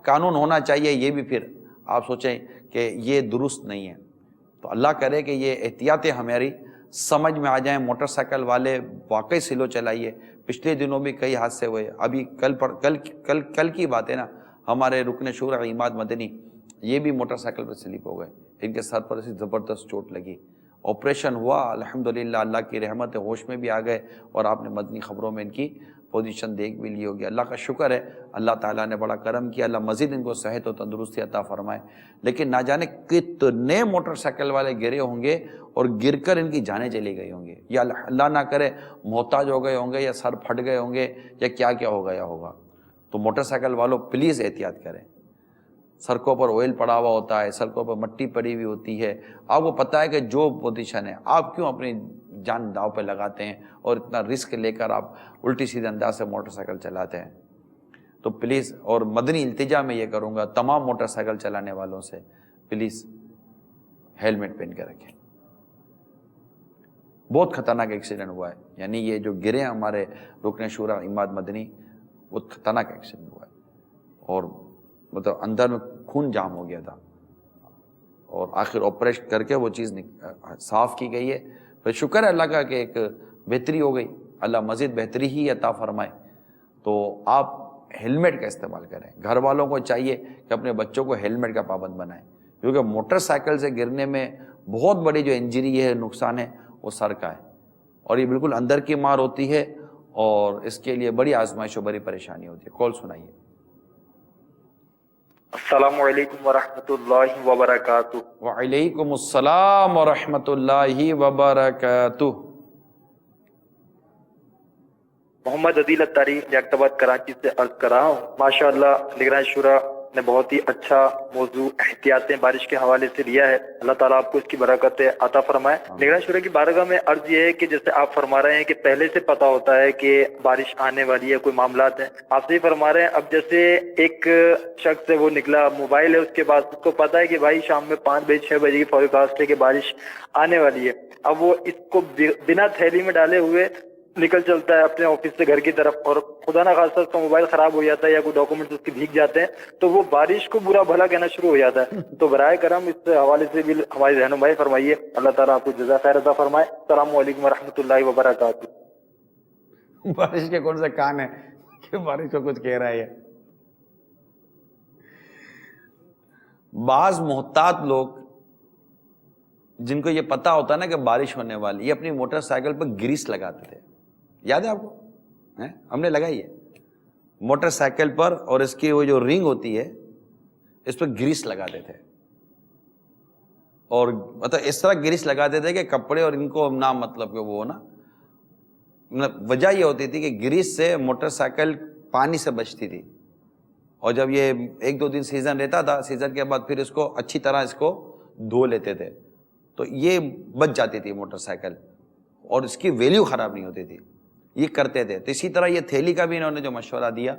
[SPEAKER 2] قانون ہونا چاہیے یہ بھی پھر آپ سوچیں کہ یہ درست نہیں ہے. تو اللہ کرے کہ یہ احتیاطیں ہماری سمجھ میں آ جائیں. موٹر سائیکل والے واقعی سلو چلائیے. پچھلے دنوں بھی کئی حادثے ہوئے. ابھی کل کی بات ہے نا, ہمارے رکن شورا عماد مدنی یہ بھی موٹر سائیکل پر سلپ ہو گئے. ان کے سر پر ایسی زبردست چوٹ لگی. آپریشن ہوا الحمدللہ, اللہ کی رحمت ہے, ہوش میں بھی آ گئے. اور آپ نے مدنی خبروں میں ان کی پوزیشن دیکھ بھی لی ہوگی. اللہ کا شکر ہے, اللہ تعالیٰ نے بڑا کرم کیا. اللہ مزید ان کو صحت و تندرستی عطا فرمائے. لیکن نہ جانے کتنے موٹر سائیکل والے گرے ہوں گے اور گر کر ان کی جانیں چلی گئی ہوں گی, یا اللہ نہ کرے محتاج ہو گئے ہوں گے, یا سر پھٹ گئے ہوں گے, یا کیا کیا ہو گیا ہوگا. تو موٹر سائیکل والوں پلیز احتیاط کریں. سڑکوں پر آئل پڑا ہوا ہوتا ہے, سڑکوں پر مٹی پڑی ہوئی ہوتی ہے. آپ کو پتہ ہے کہ جو پوزیشن ہے, آپ کیوں اپنی جان داؤ پہ لگاتے ہیں اور اتنا رسک لے کر آپ الٹی سیدھے انداز سے موٹر سائیکل چلاتے ہیں. تو پلیز, اور مدنی التجا میں یہ کروں گا تمام موٹر سائیکل چلانے والوں سے, پلیز ہیلمٹ پہن کے رکھیں. بہت خطرناک ایکسیڈنٹ ہوا ہے, یعنی یہ جو گرے ہمارے رکن شورا عماد مدنی, بہت خطرناک ایکسیڈنٹ ہوا ہے. اور مطلب اندر میں خون جام ہو گیا تھا, اور آخر آپریشن کر کے وہ چیز صاف کی گئی ہے. پھر شکر ہے اللہ کا کہ ایک بہتری ہو گئی. اللہ مزید بہتری ہی عطا فرمائے. تو آپ ہیلمٹ کا استعمال کریں. گھر والوں کو چاہیے کہ اپنے بچوں کو ہیلمٹ کا پابند بنائیں, کیونکہ موٹر سائیکل سے گرنے میں بہت بڑی جو انجری ہے, نقصان ہے, وہ سر کا ہے. اور یہ بالکل اندر کی مار ہوتی ہے, اور اس کے لیے بڑی آزمائش و بڑی پریشانی ہوتی ہے. کال سنائیے.
[SPEAKER 13] السلام علیکم ورحمۃ اللہ وبرکاتہ.
[SPEAKER 2] وعلیکم السلام ورحمۃ اللہ وبرکاتہ.
[SPEAKER 13] محمد عدیل اتاری لیاقت آباد کراچی سے عرض کر رہا ہوں. ماشاءاللہ نگران شورا نے بہت ہی اچھا موضوع احتیاطیں بارش کے حوالے سے لیا ہے. اللہ تعالیٰ آپ کو اس کی برکت عطا فرمائے. نگران شورا کی بارگاہ میں عرض یہ ہے کہ جیسے آپ فرما رہے ہیں کہ پہلے سے پتا ہوتا ہے کہ بارش آنے والی ہے, کوئی معاملات ہیں, آپ سے ہی فرما رہے ہیں. اب جیسے ایک شخص ہے وہ نکلا, موبائل ہے اس کے پاس, اس کو پتا ہے کہ بھائی شام میں 5 بجے 6 بجے کی فوریکاسٹ ہے کہ بارش آنے والی ہے. اب وہ اس کو بنا تھیلی میں ڈالے ہوئے نکل چلتا ہے اپنے آفس سے گھر کی طرف, اور خدا نہ خاصہ اس کا موبائل خراب ہو جاتا ہے یا کوئی ڈاکومنٹس اس کے بھیگ جاتے ہیں, تو وہ بارش کو برا بھلا کہنا شروع ہو جاتا ہے. تو برائے کرم اس حوالے سے بھی ہماری رہنمائی فرمائیے. اللہ تعالیٰ آپ کو جزا خیر عطا فرمائے. السلام علیکم ورحمۃ اللہ وبرکاتہ.
[SPEAKER 2] بارش کے کون سے کان ہے کہ بارش کو کچھ کہہ رہا ہے. بعض محتاط لوگ جن کو یہ پتا ہوتا ہے نا کہ بارش ہونے والی, یہ اپنی موٹر سائیکل پر گریس لگاتے تھے. یاد ہے آپ کو, ہم نے لگائی ہے موٹر سائیکل پر, اور اس کی وہ جو رنگ ہوتی ہے اس پر گریس لگاتے تھے. اور مطلب اس طرح گریس لگاتے تھے کہ کپڑے اور ان کو نہ مطلب کہ وہ نا, وجہ یہ ہوتی تھی کہ گریس سے موٹر سائیکل پانی سے بچتی تھی. اور جب یہ 1-2 دن سیزن رہتا تھا, سیزن کے بعد پھر اس کو اچھی طرح اس کو دھو لیتے تھے, تو یہ بچ جاتی تھی موٹر سائیکل, اور اس کی ویلیو خراب نہیں ہوتی تھی. یہ کرتے تھے. تو اسی طرح یہ تھیلی کا بھی انہوں نے جو مشورہ دیا,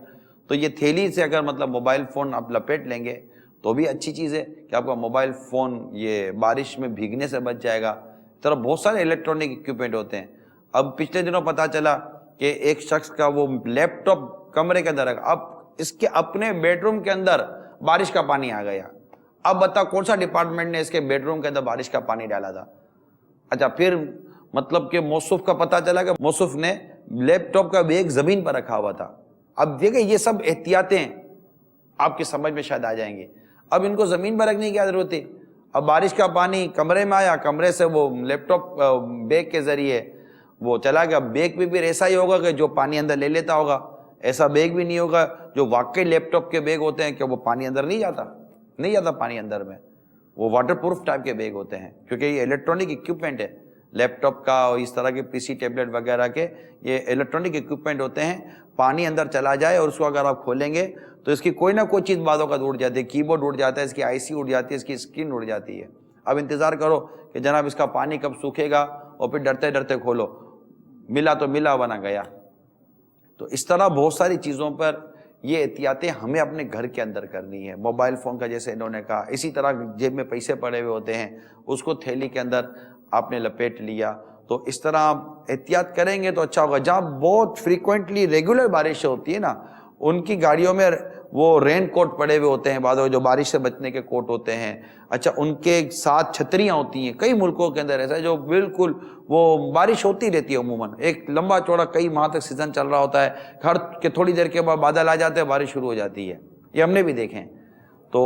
[SPEAKER 2] تو یہ تھیلی سے اگر مطلب موبائل فون آپ لپیٹ لیں گے تو بھی اچھی چیز ہے کہ آپ کا موبائل فون یہ بارش میں بھیگنے سے بچ جائے گا. اس طرح بہت سارے الیکٹرانک اکوپمنٹ ہوتے ہیں. اب پچھلے دنوں پتہ چلا کہ ایک شخص کا وہ لیپ ٹاپ کمرے کے اندر رکھا, اب اس کے اپنے بیڈ روم کے اندر بارش کا پانی آ گیا. اب بتا کون سا ڈپارٹمنٹ نے اس کے بیڈ روم کے اندر بارش کا پانی ڈالا تھا. اچھا, پھر مطلب کہ موصوف کا پتہ چلا کہ موصوف نے لیپ ٹاپ کا بیگ زمین پر رکھا ہوا تھا. اب دیکھیں یہ سب احتیاطیں آپ کی سمجھ میں شاید آ جائیں گی. اب ان کو زمین پر رکھنے کی کیا ضرورت تھی. اب بارش کا پانی کمرے میں آیا, کمرے سے وہ لیپ ٹاپ بیگ کے ذریعے وہ چلا گیا. بیگ بھی ایسا ہی ہوگا کہ جو پانی اندر لے لیتا ہوگا, ایسا بیگ بھی نہیں ہوگا جو واقعی لیپ ٹاپ کے بیگ ہوتے ہیں کہ وہ پانی اندر نہیں جاتا پانی اندر میں. وہ واٹر پروف ٹائپ کے بیگ ہوتے ہیں, کیونکہ یہ الیکٹرانک اکوپمنٹ ہے. لیپ ٹاپ کا اور اس طرح کے پی سی ٹیبلٹ وغیرہ کے یہ الیکٹرانک اکوپمنٹ ہوتے ہیں. پانی اندر چلا جائے اور اس کو اگر آپ کھولیں گے تو اس کی کوئی نہ کوئی چیز بعض اوقات اڑ جاتی ہے. کی بورڈ اڑ جاتا ہے, اس کی آئی سی اڑ جاتی ہے, اس کی اسکرین اڑ جاتی ہے. اب انتظار کرو کہ جناب اس کا پانی کب سوکھے گا, اور پھر ڈرتے ڈرتے کھولو, ملا تو ملا ورنہ گیا. تو اس طرح بہت ساری چیزوں پر یہ احتیاطیں ہمیں اپنے گھر کے اندر کرنی ہے. موبائل فون کا جیسے انہوں نے کہا, اسی طرح جیب میں پیسے پڑے ہوئے ہوتے ہیں, اس کو تھیلی کے اندر آپ نے لپیٹ لیا, تو اس طرح آپ احتیاط کریں گے تو اچھا ہوگا. جہاں بہت فریکوینٹلی ریگولر بارشیں ہوتی ہیں نا, ان کی گاڑیوں میں وہ رین کوٹ پڑے ہوئے ہوتے ہیں, بعض جو بارش سے بچنے کے کوٹ ہوتے ہیں, اچھا ان کے ساتھ چھتریاں ہوتی ہیں. کئی ملکوں کے اندر ایسا ہے جو بالکل وہ بارش ہوتی رہتی ہے عموماً, ایک لمبا چوڑا کئی ماہ تک سیزن چل رہا ہوتا ہے, ہر کہ تھوڑی دیر کے بعد بادل آ جاتے ہیں, بارش شروع ہو جاتی ہے. یہ ہم نے بھی دیکھے ہیں. تو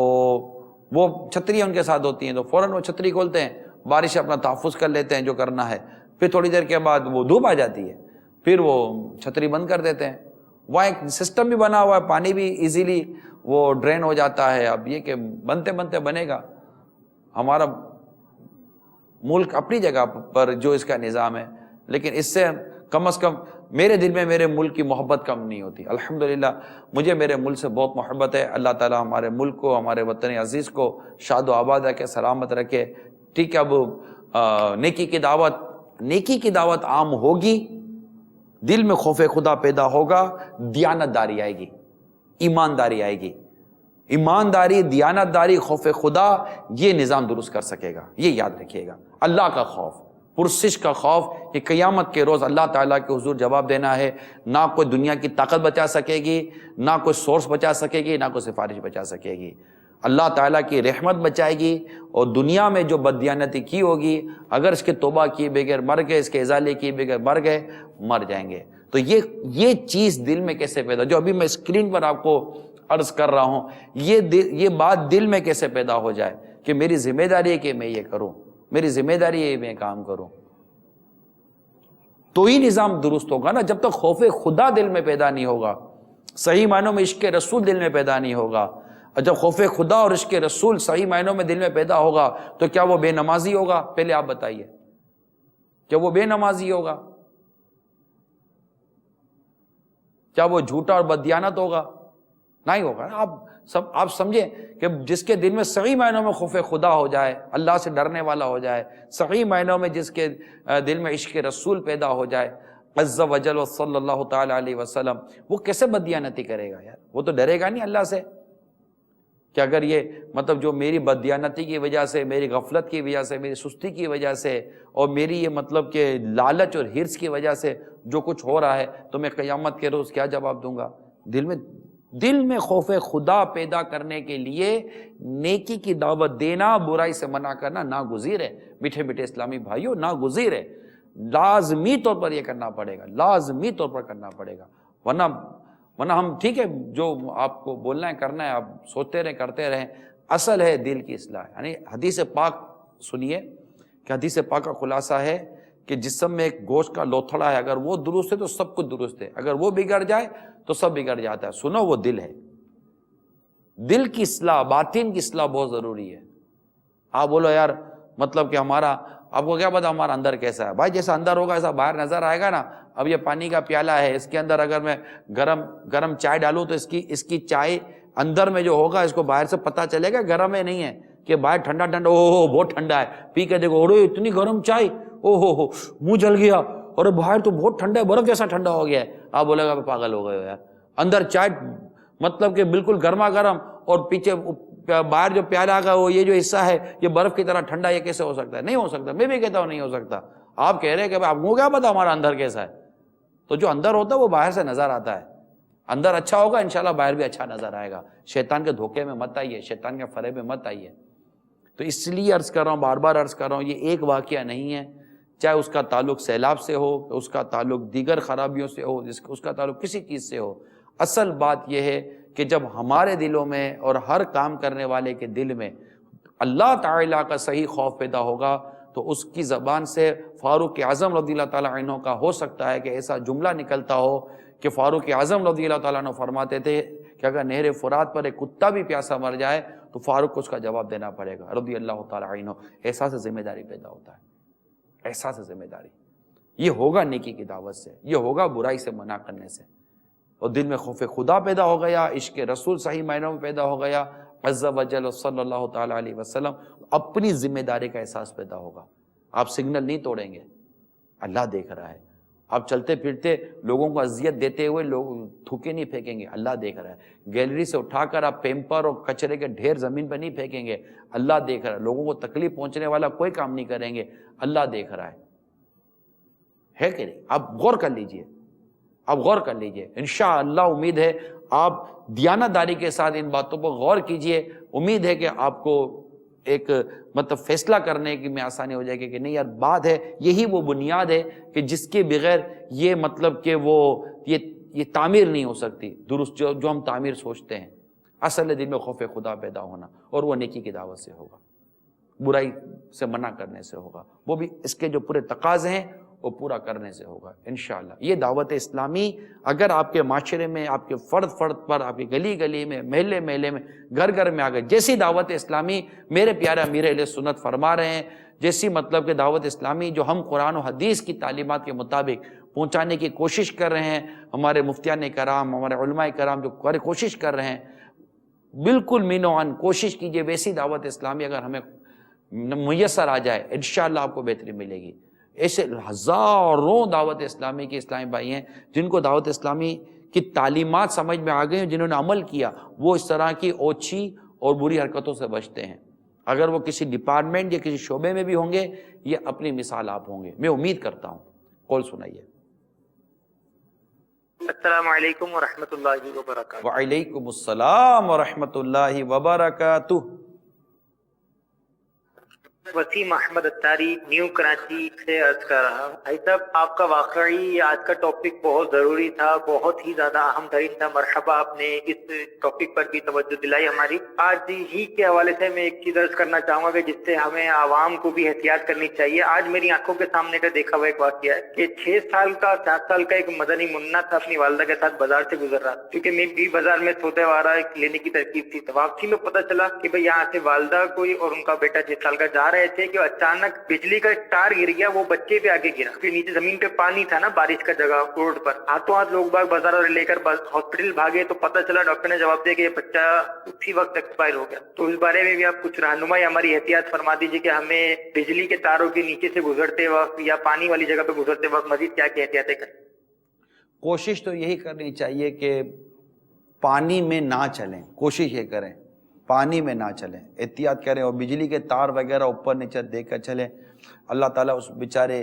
[SPEAKER 2] وہ چھتریاں ان کے ساتھ ہوتی ہیں, تو فوراً وہ چھتری کھولتے ہیں, بارش سے اپنا تحفظ کر لیتے ہیں جو کرنا ہے. پھر تھوڑی دیر کے بعد وہ دھوپ آ جاتی ہے, پھر وہ چھتری بند کر دیتے ہیں. وہاں ایک سسٹم بھی بنا ہوا ہے, پانی بھی ایزیلی وہ ڈرین ہو جاتا ہے. اب یہ کہ بنتے بنتے بنے گا. ہمارا ملک اپنی جگہ پر جو اس کا نظام ہے, لیکن اس سے کم از کم میرے دل میں میرے ملک کی محبت کم نہیں ہوتی. الحمدللہ مجھے میرے ملک سے بہت محبت ہے. اللہ تعالی ہمارے ملک کو, ہمارے وطن عزیز کو شاد و آباد رکھے, سلامت رکھے. ٹھیک ہے, اب نیکی کی دعوت عام ہوگی, دل میں خوف خدا پیدا ہوگا, دیانت داری آئے گی, ایمانداری آئے گی. ایمانداری, دیانت داری, خوف خدا, یہ نظام درست کر سکے گا. یہ یاد رکھیے گا. اللہ کا خوف, پرسش کا خوف, کہ قیامت کے روز اللہ تعالیٰ کے حضور جواب دینا ہے. نہ کوئی دنیا کی طاقت بچا سکے گی, نہ کوئی سورس بچا سکے گی, نہ کوئی سفارش بچا سکے گی. اللہ تعالیٰ کی رحمت بچائے گی, اور دنیا میں جو بددیانتی کی ہوگی, اگر اس کے توبہ کیے بغیر مر گئے, اس کے ازالے کیے بغیر مر گئے, مر جائیں گے. تو یہ چیز دل میں کیسے پیدا, جو ابھی میں اسکرین پر آپ کو عرض کر رہا ہوں, یہ بات دل میں کیسے پیدا ہو جائے کہ میری ذمہ داری ہے کہ میں یہ کروں, میری ذمہ داری ہے میں کام کروں. تو ہی نظام درست ہوگا نا. جب تک خوف خدا دل میں پیدا نہیں ہوگا, صحیح معنوں میں عشق رسول دل میں پیدا نہیں ہوگا, اور جب خوف خدا اور عشق رسول صحیح معنوں میں دل میں پیدا ہوگا, تو کیا وہ بے نمازی ہوگا؟ پہلے آپ بتائیے, کیا وہ بے نمازی ہوگا؟ کیا وہ جھوٹا اور بددیانت ہوگا؟ نہیں ہوگا نا. آپ سمجھیں کہ جس کے دل میں صحیح معنوں میں خوف خدا ہو جائے, اللہ سے ڈرنے والا ہو جائے, صحیح معنوں میں جس کے دل میں عشق رسول پیدا ہو جائے عز و جل و صلی اللہ تعالی علیہ وسلم, وہ کیسے بددیانتی کرے گا یار؟ وہ تو ڈرے گا نہیں اللہ سے کہ اگر یہ مطلب جو میری بددیانتی کی وجہ سے, میری غفلت کی وجہ سے, میری سستی کی وجہ سے, اور میری یہ مطلب کہ لالچ اور ہرس کی وجہ سے جو کچھ ہو رہا ہے, تو میں قیامت کے روز کیا جواب دوں گا؟ دل میں خوف خدا پیدا کرنے کے لیے نیکی کی دعوت دینا, برائی سے منع کرنا ناگزیر ہے. میٹھے میٹھے اسلامی بھائیوں, ناگزیر ہے. لازمی طور پر یہ کرنا پڑے گا, لازمی طور پر کرنا پڑے گا. ورنہ ہم ٹھیک ہے جو آپ کو بولنا ہے کرنا ہے, آپ سوچتے رہیں کرتے رہیں. اصل ہے دل کی اصلاح. یعنی حدیث پاک سنیے کہ حدیث پاک کا خلاصہ ہے کہ جسم میں ایک گوشت کا لوتھڑا ہے, اگر وہ درست ہے تو سب کچھ درست ہے, اگر وہ بگڑ جائے تو سب بگڑ جاتا ہے. سنو, وہ دل ہے. دل کی اصلاح, باطن کی اصلاح بہت ضروری ہے. آپ بولو یار مطلب کہ آپ کو کیا پتا ہمارا اندر کیسا ہے؟ بھائی جیسا اندر ہوگا ایسا باہر نظر آئے گا نا. اب یہ پانی کا پیالہ ہے, اس کے اندر اگر میں گرم چائے ڈالوں تو اس کی چائے اندر میں جو ہوگا, اس کو باہر سے پتہ چلے گا گرم ہے نہیں ہے, کہ باہر ٹھنڈا ٹھنڈا, او بہت ٹھنڈا ہے, پی کے دیکھو اوہ اتنی گرم چائے, او ہو منہ جل گیا, اور باہر تو بہت ٹھنڈا ہے, برف جیسا ٹھنڈا ہو گیا ہے. آپ بولے گا پاگل ہو گئے ہو یار, اندر چائے مطلب کہ بالکل گرما گرم, اور پیچھے باہر جو پیالہ کا وہ یہ جو حصہ ہے یہ برف کی طرح ٹھنڈا, یہ کیسے ہو سکتا ہے؟ نہیں ہو سکتا. میں بھی کہتا ہوں نہیں ہو سکتا. آپ کہہ رہے ہیں کہ آپ کو کیا پتا ہمارا اندر کیسا ہے؟ تو جو اندر ہوتا ہے وہ باہر سے نظر آتا ہے. اندر اچھا ہوگا انشاءاللہ باہر بھی اچھا نظر آئے گا. شیطان کے دھوکے میں مت آئیے, شیطان کے فریب میں مت آئیے. تو اس لیے عرض کر رہا ہوں, بار بار عرض کر رہا ہوں, یہ ایک واقعہ نہیں ہے, چاہے اس کا تعلق سیلاب سے ہو, اس کا تعلق دیگر خرابیوں سے ہو, اس کا تعلق کسی چیز سے ہو. اصل بات یہ ہے کہ جب ہمارے دلوں میں اور ہر کام کرنے والے کے دل میں اللہ تعالیٰ کا صحیح خوف پیدا ہوگا, تو اس کی زبان سے فاروق اعظم رضی اللہ تعالیٰ عنہ کا ہو سکتا ہے کہ ایسا جملہ نکلتا ہو کہ فاروق اعظم رضی اللہ تعالیٰ عنہ فرماتے تھے کہ اگر نہر فرات پر ایک کتا بھی پیاسا مر جائے تو فاروق کو اس کا جواب دینا پڑے گا رضی اللہ تعالیٰ عنہ. احساس ذمہ داری پیدا ہوتا ہے, احساس ذمہ داری. یہ ہوگا نیکی کی دعوت سے, یہ ہوگا برائی سے منع کرنے سے, اور دل میں خوف خدا پیدا ہو گیا, عشق رسول صحیح معنوں میں پیدا ہو گیا, عز و جل صلی اللہ تعالیٰ علیہ وسلم, اپنی ذمہ داری کا احساس پیدا ہوگا. آپ سگنل نہیں توڑیں گے, اللہ دیکھ رہا ہے, آپ چلتے پھرتے لوگوں کو اذیت دیتے ہوئے لوگ تھوکے نہیں پھینکیں گے، اللہ دیکھ رہا ہے۔ گیلری سے اٹھا کر آپ پیمپر اور کچرے کے ڈھیر زمین پہ نہیں پھینکیں گے، اللہ دیکھ رہا ہے۔ لوگوں کو تکلیف پہنچنے والا کوئی کام نہیں کریں گے، اللہ دیکھ رہا ہے کہ نہیں؟ آپ غور کر لیجئے، آپ غور کر لیجئے، انشاءاللہ امید ہے آپ دیانتداری کے ساتھ ان باتوں پر غور کیجئے، امید ہے کہ آپ کو ایک مطلب فیصلہ کرنے کی میں آسانی ہو جائے گی کہ نہیں یار بات ہے، یہی وہ بنیاد ہے کہ جس کے بغیر یہ مطلب کہ وہ یہ تعمیر نہیں ہو سکتی درست، جو ہم تعمیر سوچتے ہیں۔ اصل دل میں خوف خدا پیدا ہونا، اور وہ نیکی کی دعوت سے ہوگا، برائی سے منع کرنے سے ہوگا، وہ بھی اس کے جو پورے تقاضے ہیں وہ پورا کرنے سے ہوگا انشاءاللہ۔ یہ دعوت اسلامی اگر آپ کے معاشرے میں، آپ کے فرد پر، آپ کی گلی گلی میں، محلے محلے میں، گھر گھر میں آ گئے، جیسی دعوت اسلامی میرے پیارے امیر اہل سنت فرما رہے ہیں، جیسی مطلب کہ دعوت اسلامی جو ہم قرآن و حدیث کی تعلیمات کے مطابق پہنچانے کی کوشش کر رہے ہیں، ہمارے مفتیان کرام، ہمارے علماء کرام جو کوشش کر رہے ہیں، بالکل مینو عن کوشش کیجئے ویسی دعوت اسلامی اگر ہمیں میسر آ جائے، انشاءاللہ آپ کو بہتری ملے گی۔ ایسے ہزاروں دعوت اسلامی کے اسلامی بھائی ہیں جن کو دعوت اسلامی کی تعلیمات سمجھ میں آ گئی ہیں، جنہوں نے عمل کیا، وہ اس طرح کی اوچھی اور بری حرکتوں سے بچتے ہیں۔ اگر وہ کسی ڈپارٹمنٹ یا کسی شعبے میں بھی ہوں گے، یہ اپنی مثال آپ ہوں گے، میں امید کرتا ہوں۔ قول سنائیے۔
[SPEAKER 4] السلام علیکم ورحمۃ اللہ وبرکاتہ۔
[SPEAKER 2] وعلیکم السلام ورحمۃ اللہ وبرکاتہ۔
[SPEAKER 4] وسیم احمد اتاری نیو کراچی سے عرض کر رہا ہوں۔ بھائی صاحب آپ کا واقعی آج کا ٹاپک بہت ضروری تھا، بہت ہی زیادہ اہم ترین تھا، مرحبا آپ نے اس ٹاپک پر بھی توجہ دلائی ہماری۔ آج ہی کے حوالے سے میں ایک چیز عرض کرنا چاہوں گا کہ جس سے ہمیں عوام کو بھی احتیاط کرنی چاہیے۔ آج میری آنکھوں کے سامنے کا دیکھا ہوا ایک واقعہ ہے کہ 6 سال کا 7 سال کا ایک مدنی منا تھا، اپنی والدہ کے ساتھ بازار سے گزر رہا تھا، کیونکہ میں بھی بازار میں سودا وارہ لینے کی ترکیب تھی۔ واپسی میں پتہ چلا کہ بھائی یہاں سے والدہ کوئی اور ان کا بیٹا 6 سال کا جا رہے تھے کہ اچانک بجلی کا تار گر گیا، وہ بچے پہ آگے گرا، پھر نیچے زمین پہ پانی تھا نا بارش کا جگہ روڈ پر، ہاتھوں ہاتھ لوگ باغ بازار لے کر ہاسپٹل بھاگے تو پتہ چلا ڈاکٹر نے جواب دیا کہ یہ بچہ اسی وقت ایکسپائر ہو گیا۔ تو اس بارے میں بھی آپ کچھ رہنمائی ہماری احتیاط فرما دیجیے کہ ہمیں بجلی کے تاروں کے نیچے سے گزرتے وقت یا پانی والی جگہ پہ گزرتے وقت مزید کیا احتیاطیں کریں؟
[SPEAKER 2] کوشش تو یہی کرنی چاہیے کہ پانی میں نہ چلیں، کوشش یہ کریں پانی میں نہ چلیں، احتیاط کریں، اور بجلی کے تار وغیرہ اوپر نیچے دیکھ کر چلیں۔ اللہ تعالیٰ اس بیچارے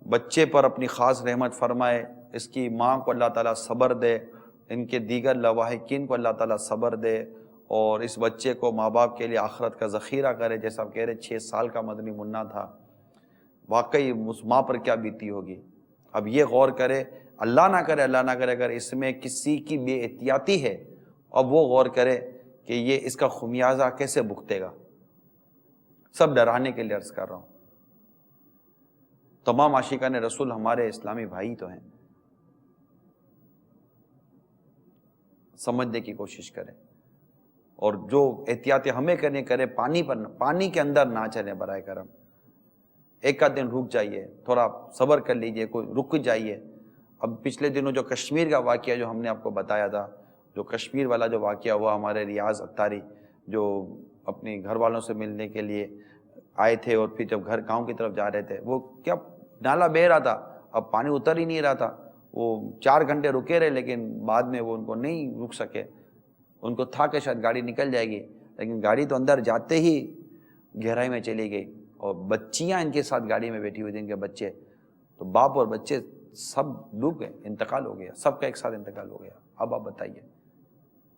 [SPEAKER 2] بچے پر اپنی خاص رحمت فرمائے، اس کی ماں کو اللہ تعالیٰ صبر دے، ان کے دیگر لواحقین کو اللہ تعالیٰ صبر دے، اور اس بچے کو ماں باپ کے لیے آخرت کا ذخیرہ کرے۔ جیسا آپ کہہ رہے 6 سال کا مدنی منا تھا، واقعی اس ماں پر کیا بیتی ہوگی۔ اب یہ غور کرے، اللہ نہ کرے اگر اس میں کسی کی بے احتیاطی ہے، اب وہ غور کرے کہ یہ اس کا خمیازہ کیسے بھگتے گا۔ سب ڈرانے کے لیے عرض کر رہا ہوں، تمام عاشقان رسول ہمارے اسلامی بھائی تو ہیں، سمجھنے کی کوشش کریں، اور جو احتیاطیں ہمیں کرنے کرے، پانی کے اندر نہ چلیں برائے کرم۔ ایک آدھ دن رک جائیے، تھوڑا صبر کر لیجئے، کوئی رک جائیے۔ اب پچھلے دنوں جو کشمیر کا واقعہ جو ہم نے آپ کو بتایا تھا، جو کشمیر والا جو واقعہ ہوا، ہمارے ریاض اتاری جو اپنی گھر والوں سے ملنے کے لیے آئے تھے، اور پھر جب گاؤں کی طرف جا رہے تھے، وہ کیا نالا بہہ رہا تھا، اب پانی اتر ہی نہیں رہا تھا، وہ 4 گھنٹے رکے رہے، لیکن بعد میں وہ ان کو نہیں رک سکے، ان کو تھا کہ شاید گاڑی نکل جائے گی، لیکن گاڑی تو اندر جاتے ہی گہرائی میں چلی گئی، اور بچیاں ان کے ساتھ گاڑی میں بیٹھی ہوئی تھیں، ان کے بچے، تو باپ اور بچے سب ڈوب گئے، انتقال ہو گیا، سب کا ایک ساتھ انتقال ہو گیا۔ اب آپ بتائیے،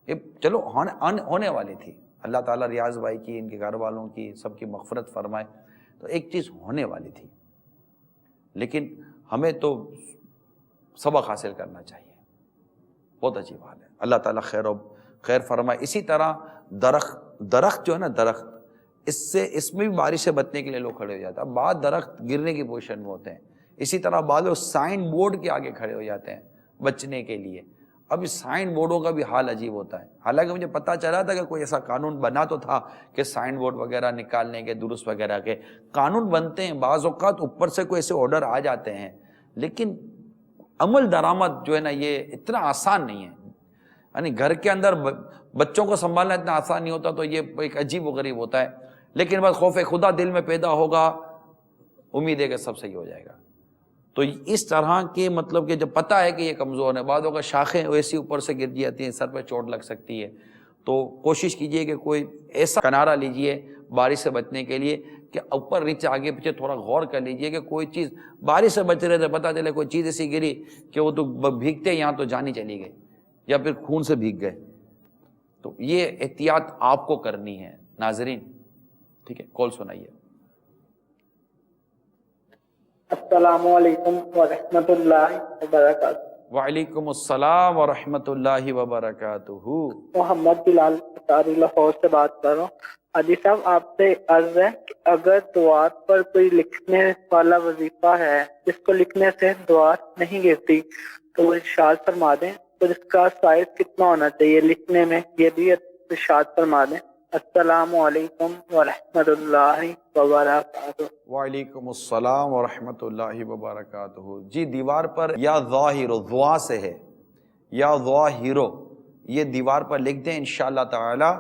[SPEAKER 2] یہ چلو ہونے والی تھی، اللہ تعالیٰ ریاض بھائی کی، ان کے گھر والوں کی، سب کی مغفرت فرمائے، تو ایک چیز ہونے والی تھی، لیکن ہمیں تو سبق حاصل کرنا چاہیے۔ بہت عجیب حال ہے، اللہ تعالیٰ خیر فرمائے۔ اسی طرح درخت جو ہے نا، درخت، اس میں بھی بارش سے بچنے کے لیے لوگ کھڑے ہو جاتے ہیں، اب بعض درخت گرنے کی پوزیشن میں ہوتے ہیں، اسی طرح بعض لوگ سائن بورڈ کے آگے کھڑے ہو جاتے ہیں بچنے کے لیے۔ اب اس سائن بورڈوں کا بھی حال عجیب ہوتا ہے، حالانکہ مجھے پتہ چلا تھا کہ کوئی ایسا قانون بنا تو تھا کہ سائن بورڈ وغیرہ نکالنے کے، درست وغیرہ کے قانون بنتے ہیں، بعض اوقات اوپر سے کوئی ایسے آرڈر آ جاتے ہیں، لیکن عمل درآمد جو ہے نا یہ اتنا آسان نہیں ہے، یعنی گھر کے اندر بچوں کو سنبھالنا اتنا آسان نہیں ہوتا، تو یہ ایک عجیب و غریب ہوتا ہے، لیکن بس خوف خدا دل میں پیدا ہوگا، امید ہے کہ سب صحیح ہو جائے گا۔ تو اس طرح کے مطلب کہ جب پتہ ہے کہ یہ کمزور ہے، بعض اوقات شاخیں ویسی اوپر سے گر جاتی ہیں، سر پہ چوٹ لگ سکتی ہے، تو کوشش کیجئے کہ کوئی ایسا کنارہ لیجئے بارش سے بچنے کے لیے کہ اوپر نیچے آگے پیچھے تھوڑا غور کر لیجئے کہ کوئی چیز بارش سے بچ رہے تھے، پتہ چلے کوئی چیز ایسی گری کہ وہ تو بھیگتے یہاں تو جان ہی چلی گئی یا پھر خون سے بھیگ گئے. تو یہ احتیاط آپ کو کرنی ہے ناظرین. ٹھیک ہے، کال سنائیے.
[SPEAKER 5] السلام علیکم ورحمۃ اللہ وبرکاتہ.
[SPEAKER 2] وعلیکم السلام ورحمۃ اللہ وبرکاتہ.
[SPEAKER 5] محمد بلال اتاری لاہور سے بات کر رہا ہوں. حاجی صاحب آپ سے عرض ہے کہ اگر دعات پر کوئی لکھنے والا وظیفہ ہے جس کو لکھنے سے دعات نہیں گرتی تو وہ ارشاد فرما دیں، تو اس کا سائز کتنا ہونا چاہیے لکھنے میں، یہ بھی ارشاد فرما دیں. السلام علیکم ورحمۃ اللہ وبرکاتہ.
[SPEAKER 2] وعلیکم السلام ورحمۃ اللہ وبرکاتہ. جی دیوار پر یا ظاہر دعا سے ہے، یا ظاہر، یہ دیوار پر لکھ دیں، انشاءاللہ تعالی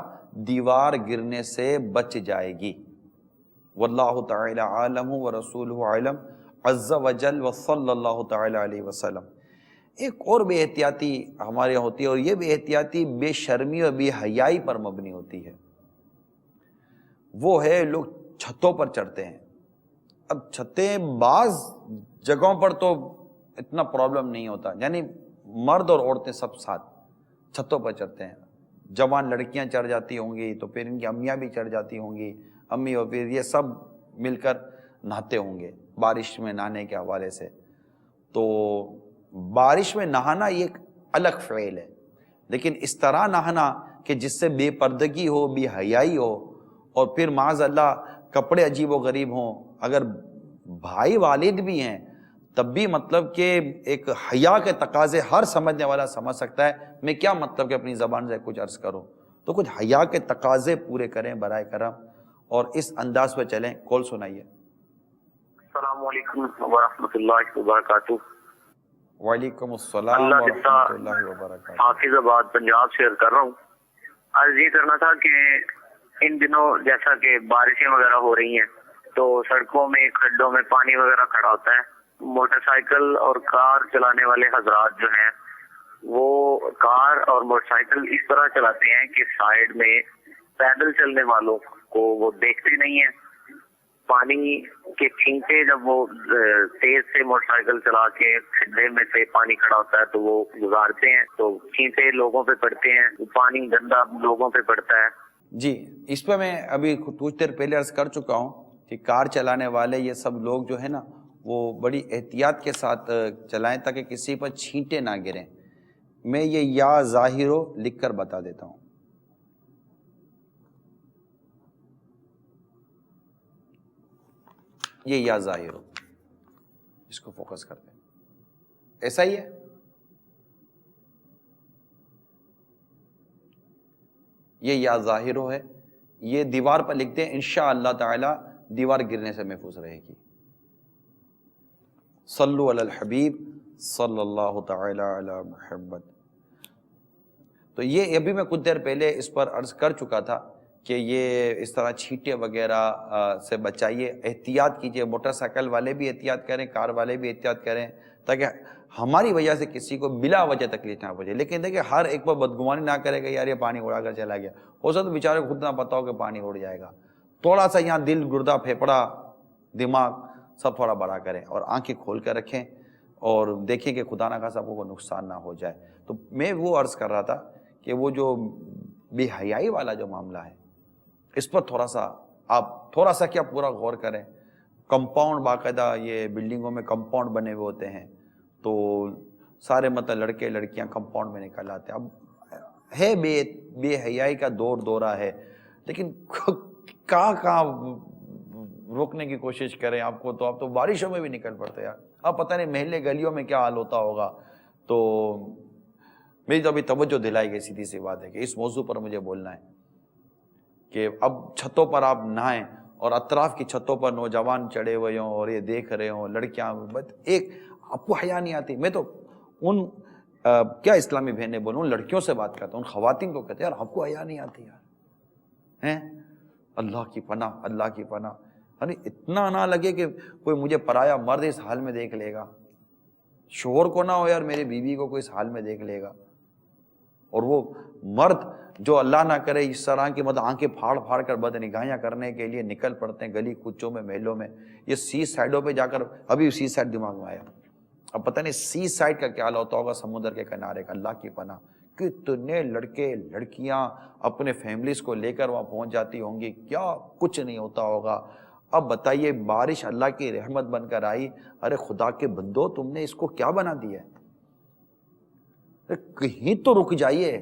[SPEAKER 2] دیوار گرنے سے بچ جائے گی. واللہ تعالی عالم ورسولہ عالم عز وجل وصلی اللہ تعالی علیہ وسلم. ایک اور بے احتیاطی ہمارے یہاں ہوتی ہے، اور یہ بے احتیاطی بے شرمی اور بے حیائی پر مبنی ہوتی ہے. وہ ہے لوگ چھتوں پر چڑھتے ہیں. اب چھتیں بعض جگہوں پر تو اتنا پرابلم نہیں ہوتا، یعنی مرد اور عورتیں سب ساتھ چھتوں پر چڑھتے ہیں. جوان لڑکیاں چڑھ جاتی ہوں گی تو پھر ان کی امیاں بھی چڑھ جاتی ہوں گی، امی اور پھر یہ سب مل کر نہاتے ہوں گے بارش میں نہانے کے حوالے سے. تو بارش میں نہانا یہ ایک الگ فعل ہے، لیکن اس طرح نہانا کہ جس سے بے پردگی ہو، بے حیائی ہو، اور پھر معاذ اللہ کپڑے عجیب و غریب ہوں، اگر بھائی والد بھی ہیں تب بھی مطلب کہ ایک حیا کے تقاضے ہر سمجھنے والا سمجھ سکتا ہے. میں کیا مطلب کہ اپنی زبان سے کچھ عرض کروں، تو کچھ حیا کے تقاضے پورے کریں برائے کرم، اور اس انداز پہ چلیں. کال سنائیے.
[SPEAKER 14] السلام علیکم ورحمۃ اللہ وبرکاتہ.
[SPEAKER 2] وعلیکم السلام ورحمۃ اللہ وبرکاتہ.
[SPEAKER 14] حافظ آباد پنجاب سے کر رہا ہوں. عرض یہ کرنا تھا کہ ان دنوں جیسا کہ بارشیں وغیرہ ہو رہی ہیں تو سڑکوں میں کھڈوں میں پانی وغیرہ کھڑا ہوتا ہے. موٹر سائیکل اور کار چلانے والے حضرات جو ہیں وہ کار اور موٹر سائیکل اس طرح چلاتے ہیں کہ سائیڈ میں پیدل چلنے والوں کو وہ دیکھتے نہیں ہیں. پانی کے چھینٹے جب وہ تیز سے موٹر سائیکل چلا کے کھڈے میں سے پانی کھڑا ہوتا ہے تو وہ گزارتے ہیں، تو چھینٹے لوگوں پہ پڑتے ہیں، پانی گندا لوگوں پہ پڑتا ہے.
[SPEAKER 2] جی اس پہ میں ابھی کچھ دیر پہلے عرض کر چکا ہوں کہ کار چلانے والے یہ سب لوگ جو ہے نا وہ بڑی احتیاط کے ساتھ چلائیں تاکہ کسی پر چھینٹے نہ گریں. میں یہ یا ظاہرو لکھ کر بتا دیتا ہوں. یہ یا ظاہرو، اس کو فوکس کرتے ہیں، ایسا ہی ہے. یہ یا ظاہرو ہے، یہ دیوار پر لکھ دیں، انشاءاللہ تعالی دیوار گرنے سے محفوظ رہے گی. صلو علی الحبیب صلی اللہ تعالی علی محمد. تو یہ ابھی میں کچھ دیر پہلے اس پر عرض کر چکا تھا کہ یہ اس طرح چھینٹے وغیرہ سے بچائیے، احتیاط کیجیے. موٹر سائیکل والے بھی احتیاط کریں، کار والے بھی احتیاط کریں تاکہ ہماری وجہ سے کسی کو بلا وجہ تکلیف نہ پہنچے. لیکن دیکھیں ہر ایک پر بدگمانی نہ کرے گا یار یہ پانی اڑا کر چلا گیا، ہو سکتا تو بیچارے کو خود نہ پتا ہو کہ پانی اڑ جائے گا. تھوڑا سا یہاں دل، گردہ، پھیپڑا، دماغ سب تھوڑا بڑا کریں اور آنکھیں کھول کر رکھیں اور دیکھیں کہ خدا نہ خواستہ آپ کو نقصان نہ ہو جائے. تو میں وہ عرض کر رہا تھا کہ وہ جو بے حیائی والا جو معاملہ ہے اس پر تھوڑا سا آپ تھوڑا سا کیا پورا غور کریں. کمپاؤنڈ باقاعدہ یہ بلڈنگوں میں کمپاؤنڈ بنے ہوئے ہوتے ہیں تو سارے مطلب لڑکے لڑکیاں کمپاؤنڈ میں نکل آتے ہیں. اب ہے بے حیائی کا دورہ ہے، لیکن کہاں روکنے کی کوشش کریں. آپ تو بارشوں میں بھی نکل پڑتے یار. اب پتہ نہیں محلے گلیوں میں کیا حال ہوتا ہوگا. تو میری تو ابھی توجہ دلائی گئی، سیدھی سی بات ہے کہ اس موضوع پر مجھے بولنا ہے کہ اب چھتوں پر آپ نہائیں اور اطراف کی چھتوں پر نوجوان چڑھے ہوئے ہوں اور یہ دیکھ رہے ہوں لڑکیاں. ایک آپ کو حیا نہیں آتی. میں تو ان کیا اسلامی بہنیں بولوں، ان لڑکیوں سے بات کرتا ہوں، ان خواتین کو کہتے ہیں یار آپ کو حیا نہیں آتی یار. ہیں اللہ کی پناہ، اللہ کی پناہ. یعنی اتنا نہ لگے کہ کوئی مجھے پرایا مرد اس حال میں دیکھ لے گا، شوہر کو نہ ہو یار میری بیوی کو کوئی اس حال میں دیکھ لے گا. اور وہ مرد جو اللہ نہ کرے اس طرح کی مطلب آنکھیں پھاڑ پھاڑ کر بد نگاہیاں کرنے کے لیے نکل پڑتے ہیں گلی کوچوں میں محلوں میں. یہ سی سائڈوں پہ جا کر, ابھی سی سائڈ دماغ میں آیا, اب پتہ نہیں سی سائڈ کا کیا ہوتا ہوگا, سمندر کے کنارے کا. اللہ کی پناہ کتنے لڑکے لڑکیاں اپنے فیملیز کو لے کر وہاں پہنچ جاتی ہوں گی, کیا کچھ نہیں ہوتا ہوگا. اب بتائیے بارش اللہ کی رحمت بن کر آئی, ارے خدا کے بندو تم نے اس کو کیا بنا دیا ہے, کہیں تو رک جائیے.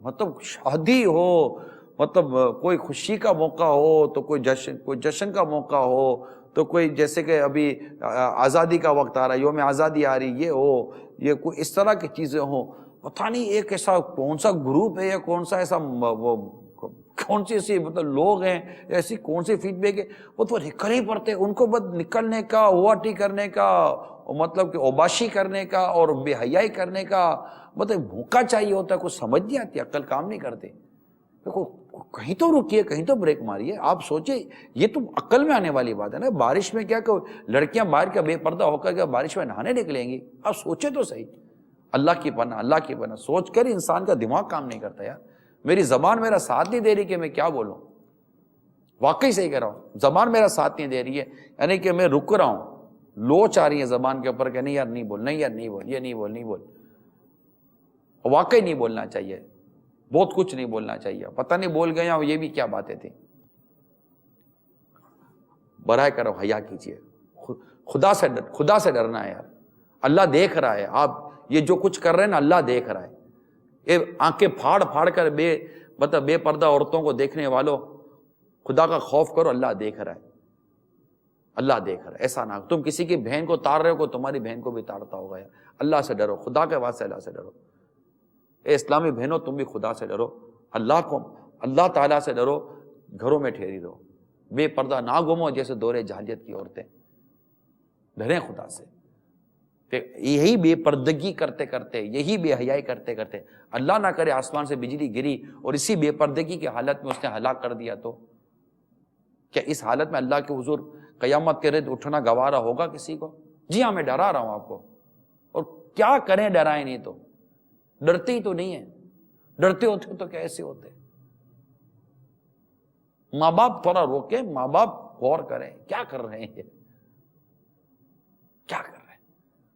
[SPEAKER 2] مطلب شادی ہو, مطلب کوئی خوشی کا موقع ہو تو کوئی جشن کا موقع ہو, تو کوئی جیسے کہ ابھی آزادی کا وقت آ رہا ہے, یوم آزادی آ رہی, یہ ہو, یہ کوئی اس طرح کی چیزیں ہوں. پتہ نہیں ایک ایسا کون سا گروپ ہے یا کون سا ایسا وہ کون سی ایسی مطلب لوگ ہیں, ایسی کون سی فیڈ بیک ہے, وہ تو نکل ہی پڑتے. ان کو بس نکلنے کا, اوٹی کرنے کا, مطلب کہ اوباشی کرنے کا اور بے حیائی کرنے کا مطلب موقع چاہیے ہوتا ہے. کچھ سمجھ نہیں آتی, عقل کام نہیں کرتے. دیکھو کہیں تو رکیے, کہیں تو بریک ماریے. آپ سوچیں, یہ تو عقل میں آنے والی بات ہے نا. بارش میں کیا کہ لڑکیاں باہر کا بے پردہ ہو کر کے بارش میں نہانے نکلیں گی, آپ سوچیں تو صحیح. اللہ کی پناہ, اللہ کی پناہ. سوچ کر انسان کا دماغ کام نہیں کرتا یار. میری زبان میرا ساتھ نہیں دے رہی کہ میں کیا بولوں. واقعی صحیح کہہ رہا ہوں, زبان میرا ساتھ نہیں دے رہی ہے, یعنی کہ میں رک رہا ہوں, لوچ آ رہی ہے زبان کے اوپر کہ نہیں یار نہیں بول, نہیں یار نہیں بول, یہ نہیں بول, نہیں بول. واقعی نہیں بولنا چاہیے, بہت کچھ نہیں بولنا چاہیے. پتہ نہیں بول گئے ہیں, یہ بھی کیا باتیں تھیں. برائے کرو حیا کیجیے, خدا سے ڈرنا ہے یار. اللہ دیکھ رہا ہے, آپ یہ جو کچھ کر رہے ہیں نا, اللہ دیکھ رہا ہے. یہ آنکھیں پھاڑ پھاڑ کر بے پردہ عورتوں کو دیکھنے والوں, خدا کا خوف کرو, اللہ دیکھ رہا ہے, اللہ دیکھ رہا ہے. ایسا نہ تم کسی کی بہن کو تاڑ رہے ہو, تمہاری بہن کو بھی تاڑتا ہوگا یار. اللہ سے ڈرو, خدا کے واسطے اللہ سے ڈرو. اے اسلامی بہنوں تم بھی خدا سے ڈرو, اللہ تعالیٰ سے ڈرو, گھروں میں ٹھہری رہو, بے پردہ نہ گھومو جیسے دورے جاہلیت کی عورتیں. ڈریں خدا سے. یہی بے پردگی کرتے کرتے, یہی بے حیائی کرتے کرتے, اللہ نہ کرے آسمان سے بجلی گری اور اسی بے پردگی کی حالت میں اس نے ہلاک کر دیا, تو کیا اس حالت میں اللہ کے حضور قیامت کے روز اٹھنا گوارا ہوگا کسی کو؟ جی ہاں, میں ڈرا رہا ہوں آپ کو. اور کیا کریں, ڈرائیں نہیں تو, ڈرتے ہی تو نہیں ہیں. ڈرتے ہوتے تو کیسے ہوتے. ماں باپ تھوڑا روکیں, ماں باپ غور کریں کیا کر رہے ہیں, کیا کر رہے ہیں.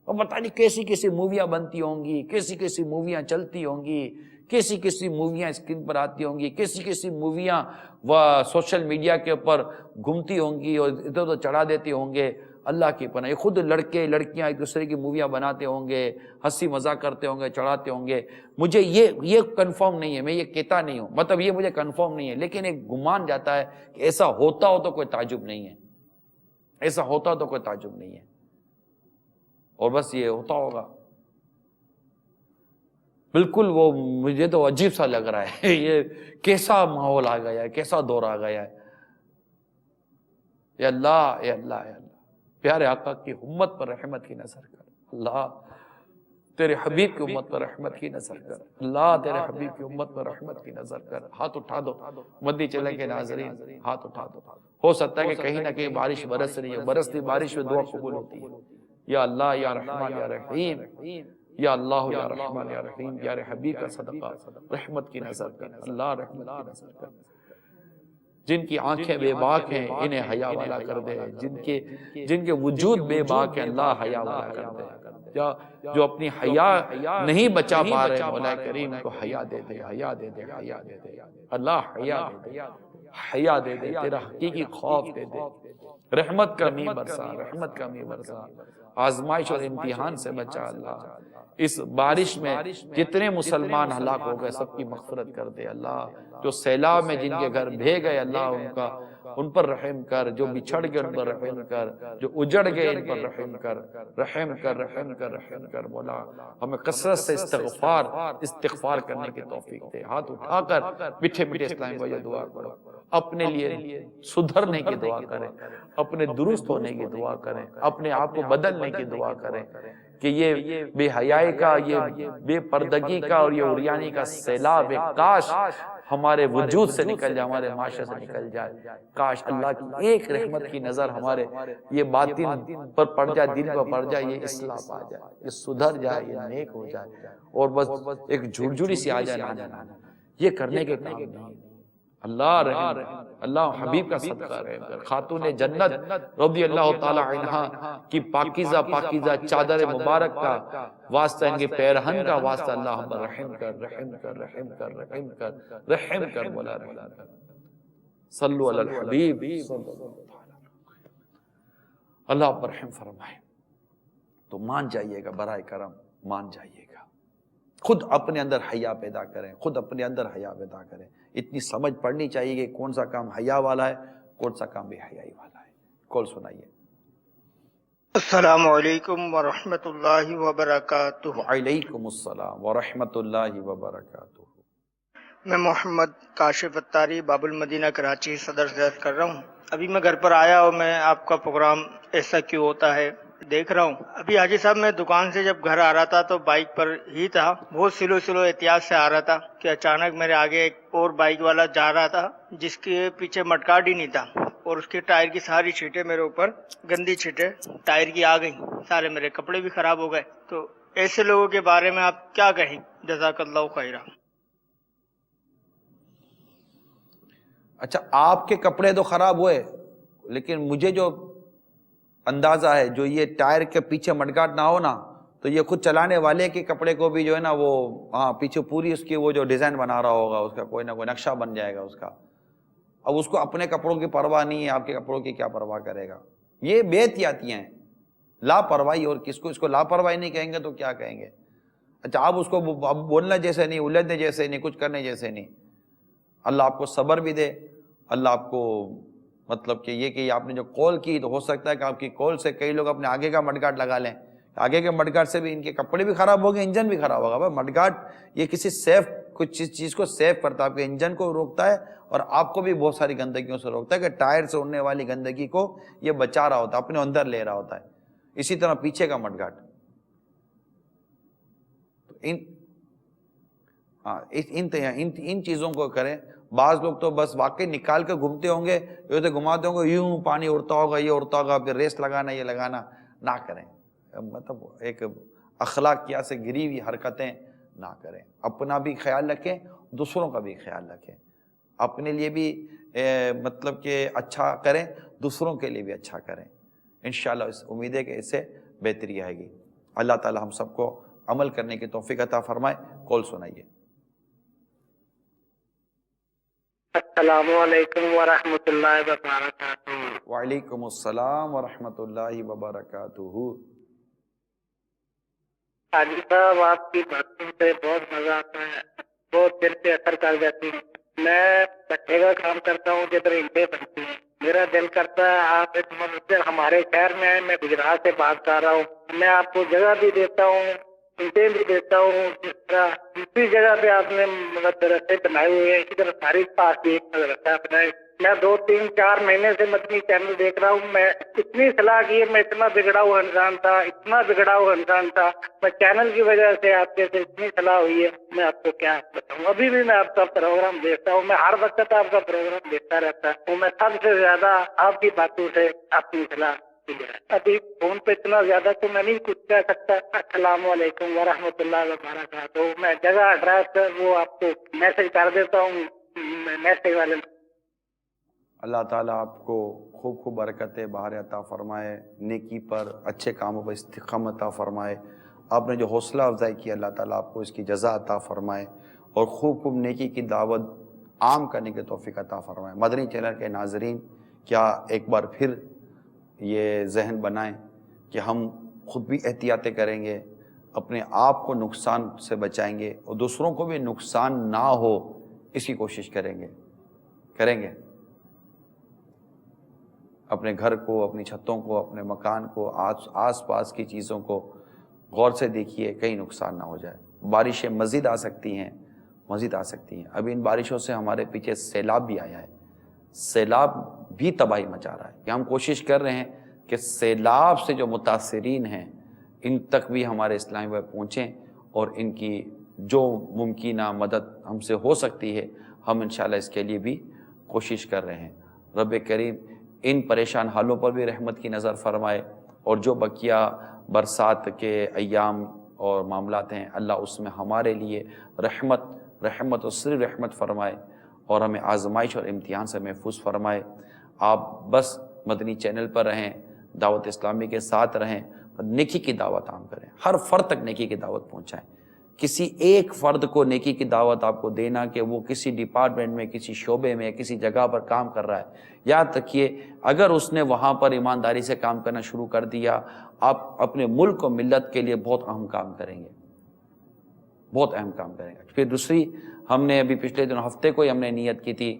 [SPEAKER 2] اور پتہ نہیں کیسی کیسی موویاں بنتی ہوں گی, کیسی کیسی موویاں چلتی ہوں گی, کیسی کیسی موویاں اسکرین پر آتی ہوں گی, کیسی کیسی موویاں وہ سوشل میڈیا کے اوپر گھومتی ہوں گی اور ادھر ادھر چڑھا دیتے ہوں گے. اللہ کی پناہ, خود لڑکے لڑکیاں ایک دوسرے کی موویاں بناتے ہوں گے, ہنسی مذاق کرتے ہوں گے, چڑھاتے ہوں گے. مجھے یہ کنفرم نہیں ہے, میں یہ کہتا نہیں ہوں, مطلب یہ مجھے کنفرم نہیں ہے, لیکن ایک گمان جاتا ہے کہ ایسا ہوتا ہو تو کوئی تعجب نہیں ہے, ایسا ہوتا تو کوئی تعجب نہیں ہے. اور بس یہ ہوتا ہوگا. بالکل وہ مجھے تو عجیب سا لگ رہا ہے, یہ کیسا ماحول آ گیا ہے, کیسا دور آ گیا ہے. اے اللہ, اے اللہ, اے اللہ, پیارے آقا کی امت پر رحمت کی نظر کر. اللہ تیرے حبیب کی امت پر رحمت کی نظر کر. اللہ تیرے حبیب کی امت پر رحمت کی نظر کر. ہاتھ اٹھا دو مدی چلے کے ناظرین, ہاتھ اٹھا دو. ہو سکتا ہے کہ کہیں نہ کہیں بارش برس رہی ہے, برستی بارش میں دعا قبول ہوتی ہے. یا اللہ یا رحمان یا رحیم, یا اللہ یا رحمان یا رحیم, پیارے حبیب کا صدقہ رحمت کی نظر کر. اللہ رحمت کی نظر کر. جن کی آنکھیں بے باک ہیں انہیں حیا والا کر دے, جن کے وجود بے باک ہیں اللہ حیا والا کر دے. جو اپنی حیا نہیں بچا پا رہے, مولا کریم کو حیا دے دے, حیا دے دے, حیا دے دے. اللہ حیا دے دے, حیا دے دے, تیرا حقیقی خوف دے دے. رحمت کا می برسا, رحمت کا می برسا. آزمائش اور امتحان سے بچا اللہ. اس بارش میں جتنے مسلمان ہلاک ہو گئے سب کی مغفرت کر دے اللہ. جو سیلاب میں جن کے گھر بھے گئے اللہ ان پر رحم کر. جو بچھڑ گئے ان پر رحم کر. جو اجڑ گئے ان پر رحم کر, رحم کر, رحم کر, رحم کر. مولا ہمیں کثرت سے استغفار کرنے کی توفیق دے. ہاتھ اٹھا کر میٹھے میٹھے اسلامی بھائیو دعا کرو. اپنے لیے سدھرنے کی دعا کریں, اپنے درست ہونے کی دعا کریں, اپنے آپ کو بدلنے کی دعا کریں کہ یہ بے حیائی کا, یہ بے پردگی کا اور یہ عریانی کا سیلاب کاش ہمارے وجود سے نکل جائے، ہمارے معاشرے سے نکل جائے. کاش اللہ کی ایک رحمت کی نظر ہمارے یہ باطن پر پڑ جائے، دل پر پڑ جائے، یہ اصلاح پا جائے، یہ سدھر جائے، یہ نیک ہو جائے، اور بس ایک جھڑجھڑی سی آ جائے. یہ کرنے کے کام نہیں. اللہ رحم، اللہ حبیب کا صدقہ رحم. خاتون جنت رضی اللہ تعالی عنہا کی پاکیزہ پاکیزہ چادر مبارک کا واسطہ، ان کے پیرہن کا واسطہ، اللہ ہم پر رحم کر، رحم کر، رحم کر، رحم کر، رحم کر، مولا رحم کر. صلو علی الحبیب. اللہ پر رحم فرمائے. تو مان جائیے گا، برائے کرم مان جائیے گا. خود اپنے اندر حیا پیدا کریں، خود اپنے اندر حیا پیدا کریں. اتنی سمجھ پڑنی چاہیے کہ کون سا کام حیا والا ہے، کون سا کام بے حیائی والا ہے. کال سنائیے.
[SPEAKER 7] السلام علیکم ورحمۃ اللہ وبرکاتہ.
[SPEAKER 2] وعلیکم السلام ورحمۃ اللہ وبرکاتہ.
[SPEAKER 7] میں محمد کاشف اتاری باب المدینہ کراچی صدر سے عرض کر رہا ہوں. ابھی میں گھر پر آیا اور میں آپ کا پروگرام ایسا کیوں ہوتا ہے دیکھ رہا ہوں. ابھی حاجی صاحب میں دکان سے جب گھر آ رہا تھا تو بائک پر ہی تھا، بہت سلو احتیاط سے آ رہا تھا کہ اچانک میرے آگے ایک اور بائک والا جا رہا تھا جس کے پیچھے مڈگارڈ ہی نہیں تھا، اور اس کے ٹائر کی ساری چھینٹیں میرے اوپر، گندی چھینٹیں ٹائر کی آ گئیں، سارے میرے کپڑے بھی خراب ہو گئے. تو ایسے لوگوں کے بارے میں آپ کیا کہیں؟ جزاک اللہ خیرہ.
[SPEAKER 2] اچھا، آپ کے کپڑے تو خراب ہوئے، لیکن مجھے جو اندازہ ہے، جو یہ ٹائر کے پیچھے مڈگارڈ نہ ہو نا، تو یہ خود چلانے والے کے کپڑے کو بھی جو ہے نا وہ پیچھے پوری اس کی وہ جو ڈیزائن بنا رہا ہوگا، اس کا کوئی نہ کوئی نقشہ بن جائے گا اس کا. اب اس کو اپنے کپڑوں کی پرواہ نہیں ہے، آپ کے کپڑوں کی کیا پرواہ کرے گا؟ یہ بے احتیاطیاں ہیں، لاپرواہی. اور کس کو اس کو لاپرواہی نہیں کہیں گے تو کیا کہیں گے؟ اچھا، آپ اس کو اب بولنے جیسے نہیں، الجھنے جیسے نہیں، کچھ کرنے جیسے نہیں. اللہ آپ کو صبر بھی دے. اللہ آپ کو مطلب کہ یہ کہ آپ نے جو کال کی، تو ہو سکتا ہے کہ آپ کی کال سے کئی لوگ اپنے آگے کا مڈگارڈ لگا لیں. آگے کے مڈگارڈ سے بھی ان کے کپڑے بھی خراب ہو گئے، انجن بھی خراب ہوگا. مڈگارڈ یہ کسی سیف کچھ چیز کو سیو کرتا ہے، آپ کے انجن کو روکتا ہے اور آپ کو بھی بہت ساری گندگیوں سے روکتا ہے، کہ ٹائر سے اڑنے والی گندگی کو یہ بچا رہا ہوتا ہے، اپنے اندر لے رہا ہوتا ہے. اسی طرح پیچھے کا مڈگارڈ. ان چیزوں کو کریں. بعض لوگ تو بس واقعی نکال کے گھومتے ہوں گے، یہ تو گھماتے ہوں گے، یوں پانی اڑتا ہوگا، یہ اڑتا ہوگا، پھر ریس لگانا، یہ لگانا نہ کریں. مطلب ایک اخلاقیات سے گری ہوئی حرکتیں نہ کریں. اپنا بھی خیال رکھیں، دوسروں کا بھی خیال رکھیں. اپنے لیے بھی مطلب کہ اچھا کریں، دوسروں کے لیے بھی اچھا کریں. انشاءاللہ اس امید ہے کہ اس سے بہتری آئے گی. اللہ تعالی ہم سب کو عمل کرنے کی توفیق عطا فرمائے. کال سنائیے.
[SPEAKER 5] السلام علیکم ورحمۃ اللہ وبرکاتہ.
[SPEAKER 2] وعلیکم السلام ورحمۃ اللہ وبرکاتہ.
[SPEAKER 5] حاجی صاحب، آپ کی باتوں سے بہت مزہ آتا ہے، بہت دل پہ اثر کر جاتی ہے. میں بچے کا کام کرتا ہوں جدھر اینٹیں بنتی ہیں، میرا دل کرتا ہے آپ ایک مرتبہ ہمارے شہر میں آئے. میں گجرات سے بات کر رہا ہوں. میں آپ کو جگہ بھی دیتا ہوں، اینٹیں بھی دیتا ہوں. جس طرح دوسری جگہ پہ آپ نے مدرسے بنائے ہوئے ہیں، اسی طرح ساری پاس بھی ایک مدرسہ بنائے. میں 2-3-4 مہینے سے مدنی چینل دیکھ رہا ہوں. میں اتنی صلاح کی ہے، میں اتنا بگڑا ہوا انسان تھا، اتنا بگڑا ہوا انسان تھا. میں چینل کی وجہ سے آپ کے سے اتنی صلاح ہوئی ہے، میں آپ کو کیا بتاؤں. ابھی بھی میں آپ کا پروگرام دیکھتا ہوں، میں ہر وقت آپ کا پروگرام دیکھتا رہتا ہوں. میں سب سے زیادہ آپ کی باتوں سے اپنی صلاح. ابھی فون پہ اتنا زیادہ تو میں نہیں کچھ کہہ سکتا. السلام علیکم ورحمۃ اللہ وبرکاتہ. میں جگہ ایڈریس وہ آپ کو میسج کر دیتا ہوں، میسج والے.
[SPEAKER 2] اللہ تعالیٰ آپ کو خوب خوب برکتیں بہار عطا فرمائے، نیکی پر، اچھے کاموں پر استقامت عطا فرمائے. آپ نے جو حوصلہ افزائی کی، اللہ تعالیٰ آپ کو اس کی جزا عطا فرمائے، اور خوب خوب نیکی کی دعوت عام کرنے کی توفیق عطا فرمائے. مدنی چینل کے ناظرین، کیا ایک بار پھر یہ ذہن بنائیں کہ ہم خود بھی احتیاطیں کریں گے، اپنے آپ کو نقصان سے بچائیں گے، اور دوسروں کو بھی نقصان نہ ہو اس کی کوشش کریں گے. اپنے گھر کو، اپنی چھتوں کو، اپنے مکان کو، آس پاس کی چیزوں کو غور سے دیکھیے، کہیں نقصان نہ ہو جائے. بارشیں مزید آ سکتی ہیں. ابھی ان بارشوں سے ہمارے پیچھے سیلاب بھی آیا ہے. سیلاب بھی تباہی مچا رہا ہے. کہ ہم کوشش کر رہے ہیں کہ سیلاب سے جو متاثرین ہیں ان تک بھی ہمارے اسلامی بھائی پہنچیں، اور ان کی جو ممکنہ مدد ہم سے ہو سکتی ہے ہم انشاءاللہ اس کے لیے بھی کوشش کر رہے ہیں۔ رب کریم ان پریشان حالوں پر بھی رحمت کی نظر فرمائے، اور جو بقیہ برسات کے ایام اور معاملات ہیں اللہ اس میں ہمارے لیے رحمت اور صرف رحمت فرمائے، اور ہمیں آزمائش اور امتحان سے محفوظ فرمائے۔ آپ بس مدنی چینل پر رہیں، دعوت اسلامی کے ساتھ رہیں، نیکی کی دعوت عام کریں، ہر فرد تک نیکی کی دعوت پہنچائیں۔ کسی ایک فرد کو نیکی کی دعوت آپ کو دینا کہ وہ کسی ڈپارٹمنٹ میں، کسی شعبے میں، کسی جگہ پر کام کر رہا ہے، یاد رکھیے اگر اس نے وہاں پر ایمانداری سے کام کرنا شروع کر دیا، آپ اپنے ملک و ملت کے لیے بہت اہم کام کریں گے، بہت اہم کام کریں گے۔ پھر دوسری، ہم نے ابھی پچھلے دنوں ہفتے کو ہی ہم نے نیت کی تھی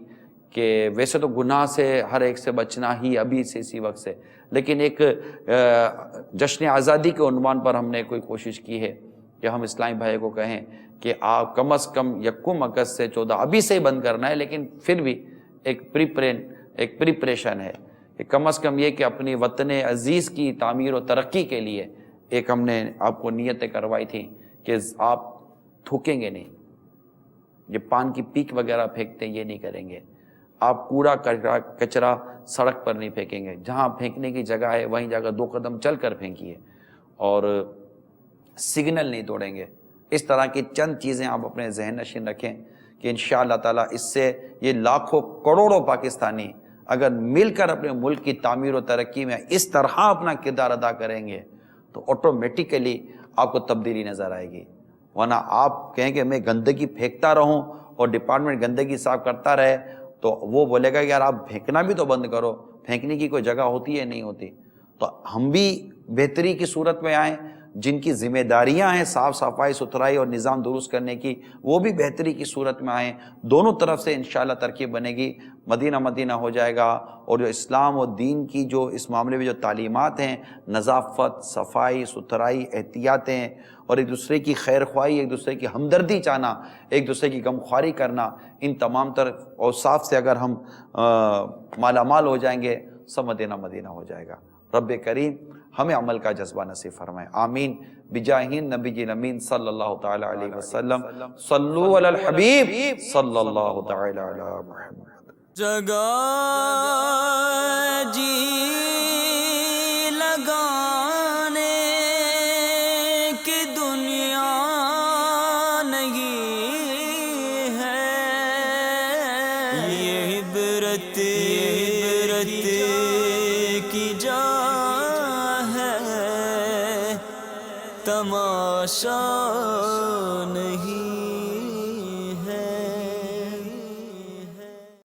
[SPEAKER 2] کہ ویسے تو گناہ سے ہر ایک سے بچنا ہی ابھی سے اسی وقت سے، لیکن ایک جشن آزادی کے عنوان پر ہم نے کوئی کوشش کی ہے کہ ہم اسلامی بھائی کو کہیں کہ آپ کم از کم 1 اگست سے 14 ابھی سے ہی بند کرنا ہے، لیکن پھر بھی ایک پریپریشن ہے کہ کم از کم یہ کہ اپنی وطن عزیز کی تعمیر و ترقی کے لیے ایک ہم نے آپ کو نیتیں کروائی تھیں کہ آپ تھوکیں گے نہیں، یہ پان کی پیک وغیرہ پھینکتے ہیں یہ نہیں کریں گے، آپ کوڑا کچرا سڑک پر نہیں پھینکیں گے، جہاں پھینکنے کی جگہ ہے وہیں جگہ 2 قدم چل کر پھینکیے، اور سگنل نہیں توڑیں گے۔ اس طرح کی چند چیزیں آپ اپنے ذہن نشین رکھیں کہ انشاءاللہ تعالیٰ اس سے یہ لاکھوں کروڑوں پاکستانی اگر مل کر اپنے ملک کی تعمیر و ترقی میں اس طرح اپنا کردار ادا کریں گے تو آٹومیٹیکلی آپ کو تبدیلی نظر آئے گی، ورنہ آپ کہیں کہ میں گندگی پھینکتا رہوں اور ڈپارٹمنٹ گندگی صاف کرتا رہے تو وہ بولے گا کہ یار آپ پھینکنا بھی تو بند کرو، پھینکنے کی کوئی جگہ ہوتی ہے نہیں ہوتی۔ تو ہم بھی بہتری کی صورت میں آئیں، جن کی ذمہ داریاں ہیں صاف صفائی ستھرائی اور نظام درست کرنے کی، وہ بھی بہتری کی صورت میں آئیں، دونوں طرف سے انشاءاللہ ترکیب بنے گی، مدینہ ہو جائے گا، اور جو اسلام و دین کی جو اس معاملے میں جو تعلیمات ہیں، نظافت، صفائی ستھرائی، احتیاطیں، اور ایک دوسرے کی خیر خواہی، ایک دوسرے کی ہمدردی چاہنا، ایک دوسرے کی غمخواری کرنا، ان تمام تر اوصاف سے اگر ہم مالا مال ہو جائیں گے، سب مدینہ ہو جائے گا۔ رب کریم ہمیں عمل کا جذبہ نصیب فرمائے، آمین، بجاہ نبی الامین صلی اللہ تعالی علیہ وسلم، صلو علی الحبیب صلی اللہ تعالی علی محمد۔
[SPEAKER 1] جگہ جی لگانے کی دنیا نہیں ہے، یہ عبرت کی جا ہے، تماشا